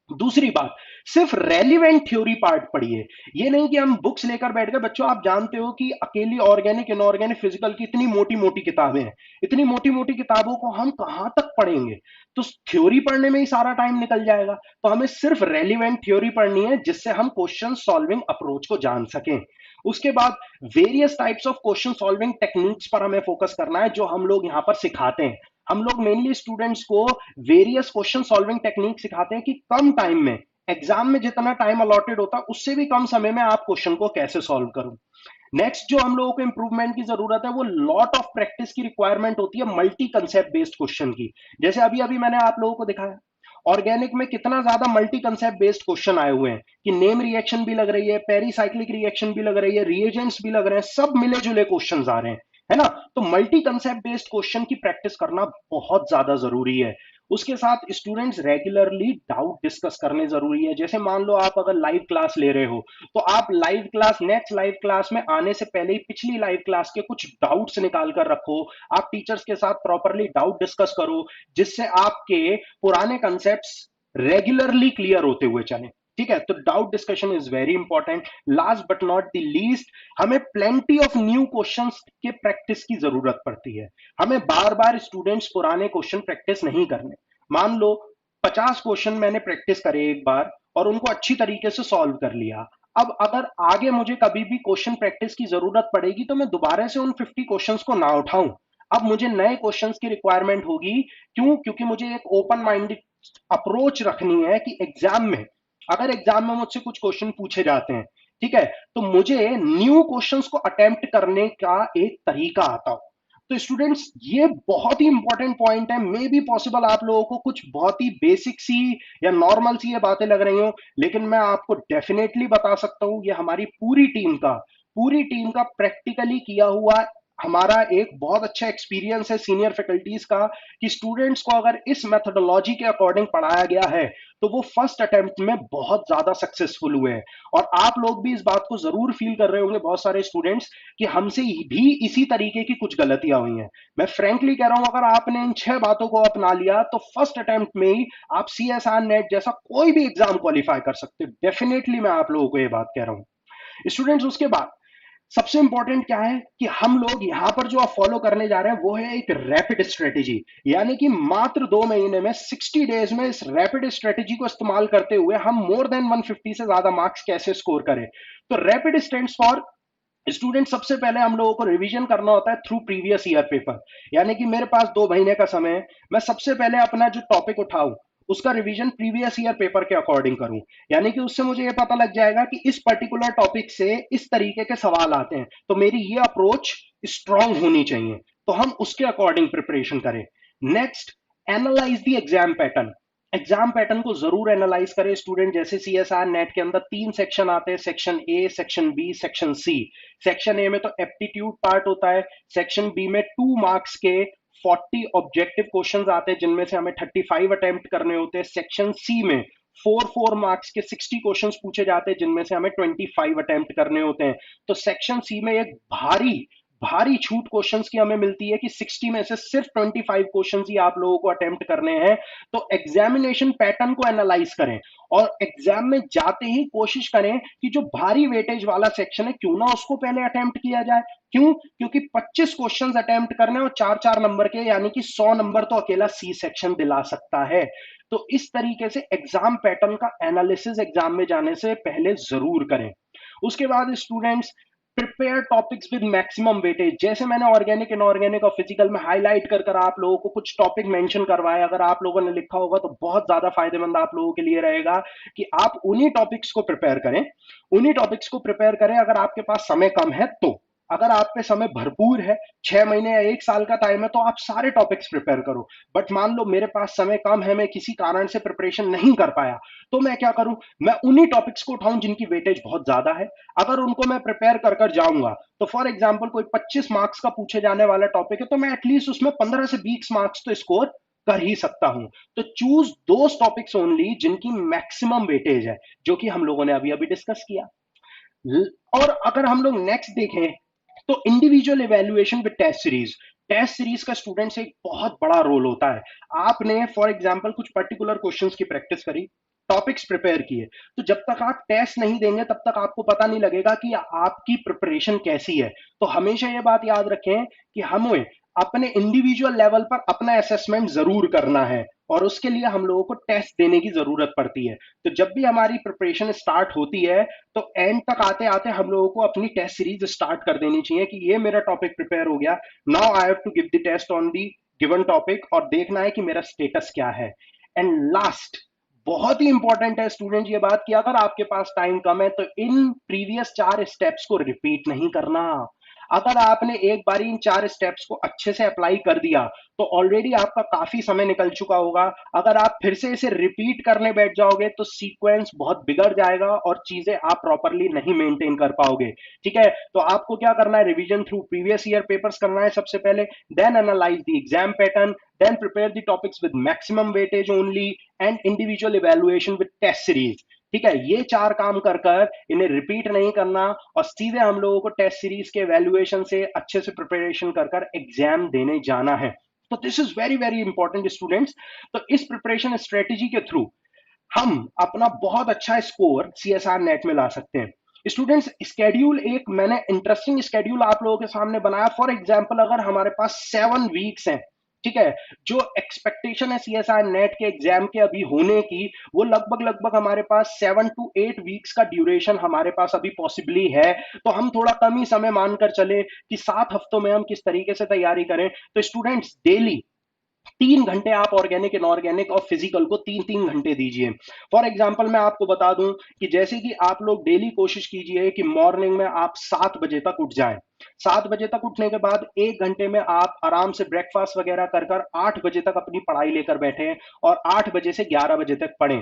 दूसरी बात, सिर्फ रेलिवेंट थ्योरी पार्ट पढ़िए, ये नहीं कि हम बुक्स लेकर बैठ गए। बच्चों आप जानते हो कि अकेली ऑर्गेनिक इनऑर्गेनिक फिजिकल की इतनी मोटी मोटी किताबें हैं, इतनी मोटी मोटी किताबों को हम कहां तक पढ़ेंगे, तो थ्योरी पढ़ने में ही सारा टाइम निकल जाएगा। तो हमें सिर्फ रेलिवेंट थ्योरी पढ़नी है जिससे हम क्वेश्चन सॉल्विंग अप्रोच को जान सकें। उसके बाद various types of question solving techniques पर हमें फोकस करना है जो हम लोग यहाँ पर सिखाते हैं। हम लोग मेनली स्टूडेंट्स को वेरियस क्वेश्चन सॉल्विंग टेक्निक सिखाते हैं कि कम टाइम में, एग्जाम में जितना टाइम अलॉटेड होता है उससे भी कम समय में आप क्वेश्चन को कैसे सॉल्व करो। नेक्स्ट जो हम लोगों को इंप्रूवमेंट की जरूरत है वो लॉट ऑफ प्रैक्टिस की रिक्वायरमेंट होती है मल्टी कंसेप्ट बेस्ड क्वेश्चन की। जैसे अभी अभी मैंने आप लोगों को दिखाया ऑर्गेनिक में कितना ज्यादा मल्टी कंसेप्ट बेस्ड क्वेश्चन आए हुए हैं कि नेम रिएक्शन भी लग रही है, पेरीसाइक्लिक रिएक्शन भी लग रही है, रिएजेंट्स भी लग रहे हैं, सब मिले जुले क्वेश्चन आ रहे हैं, है ना। तो मल्टी कंसेप्ट बेस्ड क्वेश्चन की प्रैक्टिस करना बहुत ज्यादा जरूरी है। उसके साथ स्टूडेंट्स रेगुलरली डाउट डिस्कस करने जरूरी है। जैसे मान लो आप अगर लाइव क्लास ले रहे हो तो आप live class, next live class में आने से पहले ही पिछली लाइव क्लास के कुछ डाउट्स निकाल कर रखो, आप टीचर्स के साथ प्रॉपरली डाउट डिस्कस करो जिससे आपके पुराने कंसेप्ट्स रेगुलरली क्लियर होते हुए चले। ठीक है, तो doubt discussion is very important. Last but not the least, हमें प्लेंटी ऑफ न्यू क्वेश्चंस के प्रैक्टिस की जरूरत पड़ती है। हमें बार बार स्टूडेंट्स पुराने क्वेश्चन प्रैक्टिस नहीं करने। मान लो 50 क्वेश्चन मैंने प्रैक्टिस करे एक बार और उनको अच्छी तरीके से सॉल्व कर लिया, अब अगर आगे मुझे कभी भी क्वेश्चन प्रैक्टिस की जरूरत पड़ेगी तो मैं दोबारा से उन 50 क्वेश्चंस को ना उठाऊं, अब मुझे नए क्वेश्चंस की रिक्वायरमेंट होगी। क्यों? क्योंकि मुझे एक ओपन माइंडेड अप्रोच रखनी है कि एग्जाम में, अगर एग्जाम में मुझसे कुछ क्वेश्चन पूछे जाते हैं, ठीक है, तो मुझे न्यू क्वेश्चंस को अटेम्प्ट करने का एक तरीका आता हो। तो स्टूडेंट्स ये बहुत ही इंपॉर्टेंट पॉइंट है। मे बी पॉसिबल आप लोगों को कुछ बहुत ही बेसिक सी या नॉर्मल सी ये बातें लग रही हो, लेकिन मैं आपको डेफिनेटली बता सकता हूं ये हमारी पूरी टीम का प्रैक्टिकली किया हुआ हमारा एक बहुत अच्छा एक्सपीरियंस है सीनियर फैकल्टीज का कि स्टूडेंट्स को अगर इस मेथोडोलॉजी के अकॉर्डिंग पढ़ाया गया है तो वो फर्स्ट अटेम्प्ट में बहुत ज्यादा सक्सेसफुल हुए हैं। और आप लोग भी इस बात को जरूर फील कर रहे होंगे, बहुत सारे स्टूडेंट्स, कि हमसे भी इसी तरीके की कुछ गलतियां हुई हैं। मैं फ्रेंकली कह रहा हूं, अगर आपने इन 6 बातों को अपना लिया तो फर्स्ट अटेम्प्ट में ही आप CSR नेट जैसा कोई भी एग्जाम क्वालिफाई कर सकते हो। डेफिनेटली मैं आप लोगों को ये बात कह रहा हूं स्टूडेंट्स। उसके बाद सबसे इंपॉर्टेंट क्या है कि हम लोग यहां पर जो आप फॉलो करने जा रहे हैं वो है एक रैपिड स्ट्रेटेजी। यानी कि मात्र 2 महीने में, 60 डेज में, इस रैपिड स्ट्रेटेजी को इस्तेमाल करते हुए हम मोर देन 150 से ज्यादा मार्क्स कैसे स्कोर करें। तो रैपिड स्टैंड्स फॉर स्टूडेंट, सबसे पहले हम लोगों को रिवीजन करना होता है थ्रू प्रीवियस ईयर पेपर। यानी कि मेरे पास 2 महीने का समय है, मैं सबसे पहले अपना जो टॉपिक उठाऊं उसका रिवीजन प्रीवियस ईयर पेपर के अकॉर्डिंग करूं। यानी कि उससे मुझे ये पता लग जाएगा कि इस पर्टिकुलर टॉपिक से इस तरीके के सवाल आते हैं, तो मेरी ये अप्रोच स्ट्रांग होनी चाहिए, तो हम उसके अकॉर्डिंग प्रिपरेशन करें। Next, analyse the exam pattern. Exam pattern को जरूर एनालाइज करें स्टूडेंट। जैसे CSR नेट के अंदर 3 सेक्शन आते हैं, section A, section B, section C. Section A में तो एप्टीट्यूड पार्ट होता है, सेक्शन बी में 2 मार्क्स के 40 ऑब्जेक्टिव क्वेश्चंस आते हैं जिनमें से हमें 35 अटेम्प्ट करने होते हैं। सेक्शन सी में 4 4 मार्क्स के 60 क्वेश्चंस पूछे जाते हैं जिनमें से हमें 25 अटेम्प्ट करने होते हैं। तो सेक्शन सी में एक भारी भारी छूट क्वेश्चंस की हमें मिलती है कि 60 में से सिर्फ 25 क्वेश्चंस ही आप लोगों को अटेम्प्ट करने हैं। तो एग्जामिनेशन पैटर्न को एनालाइज करें और एग्जाम में जाते ही कोशिश करें कि जो भारी वेटेज वाला सेक्शन है क्यों ना उसको पहले अटेम्प्ट किया जाए। क्यों? क्योंकि 25 क्वेश्चंस अटेम्प्ट करने और 4 4 नंबर के, यानी कि 100 नंबर तो अकेला सी सेक्शन दिला सकता है। तो इस तरीके से एग्जाम पैटर्न का एनालिसिस एग्जाम में जाने से पहले जरूर करें। उसके बाद students, prepare topics with maximum weightage. जैसे मैंने ऑर्गेनिक, इनऑर्गेनिक और फिजिकल में हाईलाइट कर कर आप लोगों को कुछ टॉपिक मेंशन करवाए, अगर आप लोगों ने लिखा होगा तो बहुत ज्यादा फायदेमंद आप लोगों के लिए रहेगा कि आप उन्हीं टॉपिक्स को प्रिपेयर करें। उन्हीं टॉपिक्स को प्रिपेयर करें अगर आपके पास समय कम है तो। अगर आप पे समय भरपूर है, 6 महीने या 1 साल का टाइम है, तो आप सारे टॉपिक्स प्रिपेयर करो। बट मान लो मेरे पास समय कम है, मैं किसी कारण से प्रिपरेशन नहीं कर पाया, तो मैं क्या करूं? मैं उन्हीं टॉपिक्स को उठाऊं जिनकी वेटेज बहुत ज्यादा है। अगर उनको मैं प्रिपेयर कर कर जाऊंगा तो फॉर एग्जाम्पल कोई 25 मार्क्स का पूछे जाने वाला टॉपिक है तो मैं एटलीस्ट उसमें 15 से 20 मार्क्स तो स्कोर कर ही सकता हूं। तो चूज दोस टॉपिक्स ओनली जिनकी मैक्सिमम वेटेज है, जो कि हम लोगों ने अभी अभी डिस्कस किया। और अगर हम लोग नेक्स्ट देखें तो individual evaluation with test series. Test series का स्टूडेंट से एक बहुत बड़ा रोल होता है। आपने फॉर एग्जांपल कुछ पर्टिकुलर क्वेश्चंस की प्रैक्टिस करी, टॉपिक्स प्रिपेयर किए, तो जब तक आप टेस्ट नहीं देंगे तब तक आपको पता नहीं लगेगा कि आपकी प्रिपरेशन कैसी है। तो हमेशा ये बात याद रखें कि हमें अपने इंडिविजुअल लेवल पर अपना असेसमेंट जरूर करना है और उसके लिए हम लोगों को टेस्ट देने की जरूरत पड़ती है। तो जब भी हमारी प्रिपरेशन स्टार्ट होती है तो एंड तक आते आते हम लोगों को अपनी टेस्ट सीरीज स्टार्ट कर देनी चाहिए कि ये मेरा टॉपिक प्रिपेयर हो गया, now I have to give the test on the given topic, और देखना है कि मेरा स्टेटस क्या है। एंड लास्ट, बहुत ही इंपॉर्टेंट है स्टूडेंट ये बात कि अगर आपके पास टाइम कम है तो इन प्रीवियस 4 स्टेप्स को रिपीट नहीं करना। अगर आपने एक बार इन 4 स्टेप्स को अच्छे से अप्लाई कर दिया तो ऑलरेडी आपका काफी समय निकल चुका होगा। अगर आप फिर से इसे रिपीट करने बैठ जाओगे तो सीक्वेंस बहुत बिगड़ जाएगा और चीजें आप प्रॉपरली नहीं मेंटेन कर पाओगे। ठीक है, तो आपको क्या करना है? Revision through previous year papers करना है सबसे पहले, then analyse the exam pattern, then prepare the topics with maximum weightage only and individual evaluation with test series। ठीक है, ये 4 काम कर कर इन्हें रिपीट नहीं करना और सीधे हम लोगों को टेस्ट सीरीज के वैल्यूएशन से अच्छे से प्रिपरेशन कर कर एग्जाम देने जाना है। तो this is very very important students. तो इस प्रिपरेशन स्ट्रेटेजी के थ्रू हम अपना बहुत अच्छा स्कोर CSR नेट में ला सकते हैं। स्टूडेंट्स, स्केड्यूल एक मैंने इंटरेस्टिंग स्केड्यूल आप लोगों के सामने बनाया। फॉर एग्जांपल अगर हमारे पास 7 वीक्स हैं, ठीक है, जो एक्सपेक्टेशन है CSR नेट के एग्जाम के अभी होने की, वो लगभग लगभग हमारे पास 7 to 8 वीक्स का ड्यूरेशन हमारे पास अभी पॉसिबली है। तो हम थोड़ा कम ही समय मानकर चले कि 7 हफ्तों में हम किस तरीके से तैयारी करें। तो स्टूडेंट्स, डेली 3 घंटे आप ऑर्गेनिक, इनऑर्गेनिक और फिजिकल को 3 3 घंटे दीजिए। फॉर एग्जाम्पल मैं आपको बता दूं कि जैसे कि आप लोग डेली कोशिश कीजिए कि मॉर्निंग में आप 7 बजे तक उठ जाएं। 7 बजे तक उठने के बाद 1 घंटे में आप आराम से ब्रेकफास्ट वगैरह कर कर 8 बजे तक अपनी पढ़ाई लेकर बैठे और 8 बजे से 11 बजे तक पढ़ें।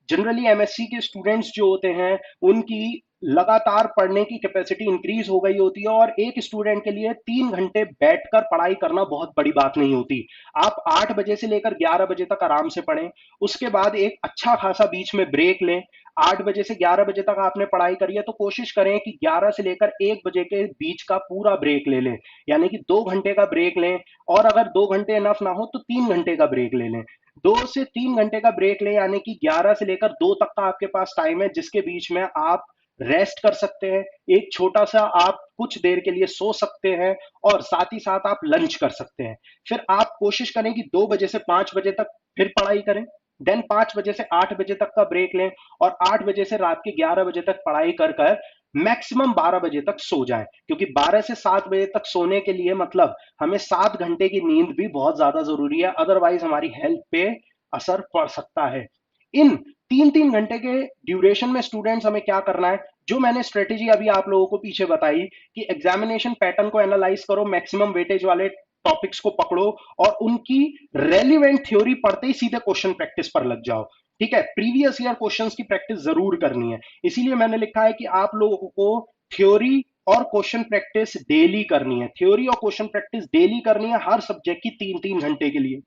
जनरली MSc के स्टूडेंट्स जो होते हैं उनकी लगातार पढ़ने की कैपेसिटी इंक्रीज हो गई होती है और एक स्टूडेंट के लिए 3 घंटे बैठकर पढ़ाई करना बहुत बड़ी बात नहीं होती। आप 8 बजे से लेकर 11 बजे तक आराम से पढ़ें, उसके बाद एक अच्छा खासा बीच में ब्रेक लें। 8 बजे से 11 बजे तक आपने पढ़ाई करी है तो कोशिश करें कि 11 से लेकर 1 बजे के बीच का पूरा ब्रेक ले लें, यानी कि 2 घंटे का ब्रेक लें। और अगर 2 घंटे इनफ ना हो तो 3 घंटे का ब्रेक ले लें। 2 से 3 घंटे का ब्रेक लें, यानी कि 11 से लेकर 2 तक का आपके पास टाइम है जिसके बीच में आप रेस्ट कर सकते हैं। एक छोटा सा आप कुछ देर के लिए सो सकते हैं और साथ ही साथ आप लंच कर सकते हैं। फिर आप कोशिश करें कि 2 बजे से 5 बजे तक फिर पढ़ाई करें। देन 5 बजे से 8 बजे तक का ब्रेक लें और 8 बजे से रात के 11 बजे तक पढ़ाई कर कर मैक्सिमम 12 बजे तक सो जाएं, क्योंकि 12 से 7 बजे तक सोने के लिए मतलब हमें 7 घंटे की नींद भी बहुत ज्यादा जरूरी है, अदरवाइज हमारी हेल्थ पे असर पड़ सकता है। इन 3-3 घंटे के ड्यूरेशन में स्टूडेंट्स हमें क्या करना है, जो मैंने स्ट्रेटेजी अभी आप लोगों को पीछे बताई कि एग्जामिनेशन पैटर्न को एनालाइज करो, मैक्सिमम वेटेज वाले टॉपिक्स को पकड़ो और उनकी रेलिवेंट थ्योरी पढ़ते ही सीधे क्वेश्चन प्रैक्टिस पर लग जाओ। ठीक है, प्रीवियस ईयर क्वेश्चंस की प्रैक्टिस जरूर करनी है, इसीलिए मैंने लिखा है कि आप लोगों को थ्योरी और क्वेश्चन प्रैक्टिस डेली करनी है। थ्योरी और क्वेश्चन प्रैक्टिस डेली करनी है हर सब्जेक्ट की 3-3 घंटे के लिए।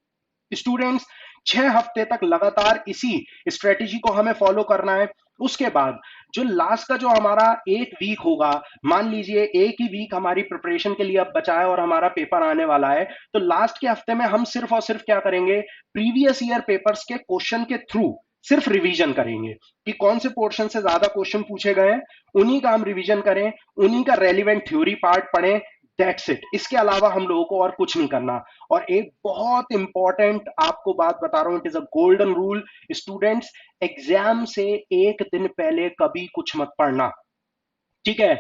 स्टूडेंट्स 6 हफ्ते तक लगातार इसी स्ट्रेटेजी को हमें फॉलो करना है। उसके बाद जो लास्ट का जो हमारा एक वीक होगा, मान लीजिए एक ही वीक हमारी प्रिपरेशन के लिए अब बचा है और हमारा पेपर आने वाला है, तो लास्ट के हफ्ते में हम सिर्फ और सिर्फ क्या करेंगे, प्रीवियस ईयर पेपर्स के क्वेश्चन के थ्रू सिर्फ रिवीजन करेंगे कि कौन से पोर्शन से ज्यादा क्वेश्चन पूछे गए हैं, उन्हीं का हम रिवीजन करें, उन्हीं का रेलिवेंट थ्योरी पार्ट पढ़ें। दैट्स इट, इसके अलावा हम लोगों को और कुछ नहीं करना। और एक बहुत इंपॉर्टेंट आपको बात बता रहा हूं, it is a golden rule. Students, exam से एक दिन पहले कभी कुछ मत पढ़ना। ठीक है,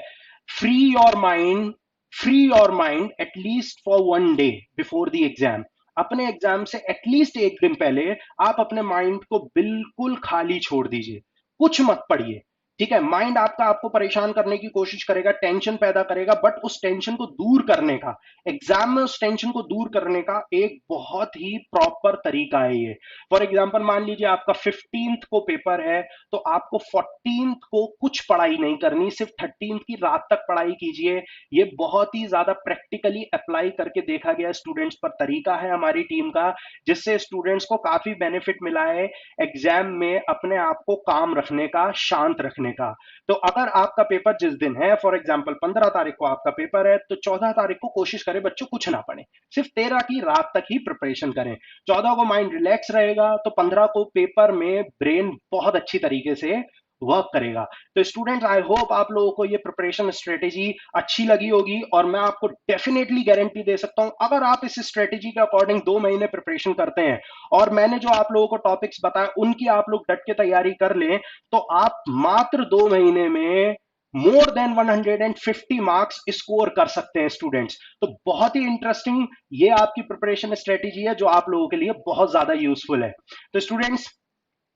free your mind, free your mind at least for 1 day before the exam. अपने एग्जाम से एटलीस्ट एक दिन पहले आप अपने माइंड को बिल्कुल खाली छोड़ दीजिए, कुछ मत पढ़िए। ठीक है, माइंड आपका आपको परेशान करने की कोशिश करेगा, टेंशन पैदा करेगा, बट उस टेंशन को दूर करने का, एग्जाम में उस टेंशन को दूर करने का एक बहुत ही प्रॉपर तरीका है ये। फॉर एग्जाम्पल मान लीजिए आपका 15th को पेपर है, तो आपको 14th को कुछ पढ़ाई नहीं करनी, सिर्फ 13th की रात तक पढ़ाई कीजिए। ये बहुत ही ज्यादा प्रैक्टिकली अप्लाई करके देखा गया स्टूडेंट्स पर तरीका है हमारी टीम का, जिससे स्टूडेंट्स को काफी बेनिफिट मिला है एग्जाम में अपने आप को काम रखने का, शांत रखने का। तो अगर आपका पेपर जिस दिन है, फॉर एग्जाम्पल 15 तारीख को आपका पेपर है, तो 14 तारीख को कोशिश करें बच्चों कुछ ना पढ़े, सिर्फ 13 की रात तक ही प्रिपरेशन करें। 14 को माइंड रिलैक्स रहेगा तो 15 को पेपर में ब्रेन बहुत अच्छी तरीके से वर्क करेगा। तो स्टूडेंट्स, आई होप आप लोगों को ये प्रिपरेशन स्ट्रेटेजी अच्छी लगी होगी और मैं आपको डेफिनेटली गारंटी दे सकता हूं, अगर आप इस स्ट्रेटेजी के अकॉर्डिंग 2 महीने प्रिपरेशन करते हैं और मैंने जो आप लोगों को टॉपिक्स बताए उनकी आप लोग डट के तैयारी कर लें, तो आप मात्र 2 महीने में मोर देन 150 मार्क्स स्कोर कर सकते हैं स्टूडेंट्स। तो बहुत ही इंटरेस्टिंग ये आपकी प्रिपरेशन स्ट्रेटेजी है जो आप लोगों के लिए बहुत ज्यादा यूजफुल है। तो स्टूडेंट्स,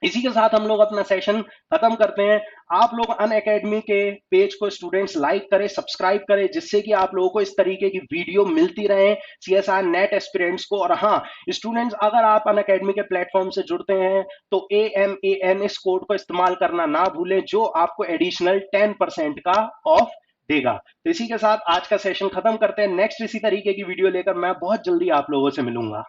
इसी के साथ हम लोग अपना सेशन खत्म करते हैं। आप लोग अन अकेडमी के पेज को स्टूडेंट्स लाइक करें, सब्सक्राइब करें, जिससे कि आप लोगों को इस तरीके की वीडियो मिलती रहे सीएसआर नेट एस्पिरेंट्स को। और हाँ स्टूडेंट्स, अगर आप अन अकेडमी के प्लेटफॉर्म से जुड़ते हैं तो AMAN इस कोड को इस्तेमाल करना ना भूलें, जो आपको एडिशनल 10% का ऑफ देगा। तो इसी के साथ आज का सेशन खत्म करते हैं। नेक्स्ट इसी तरीके की वीडियो लेकर मैं बहुत जल्दी आप लोगों से मिलूंगा।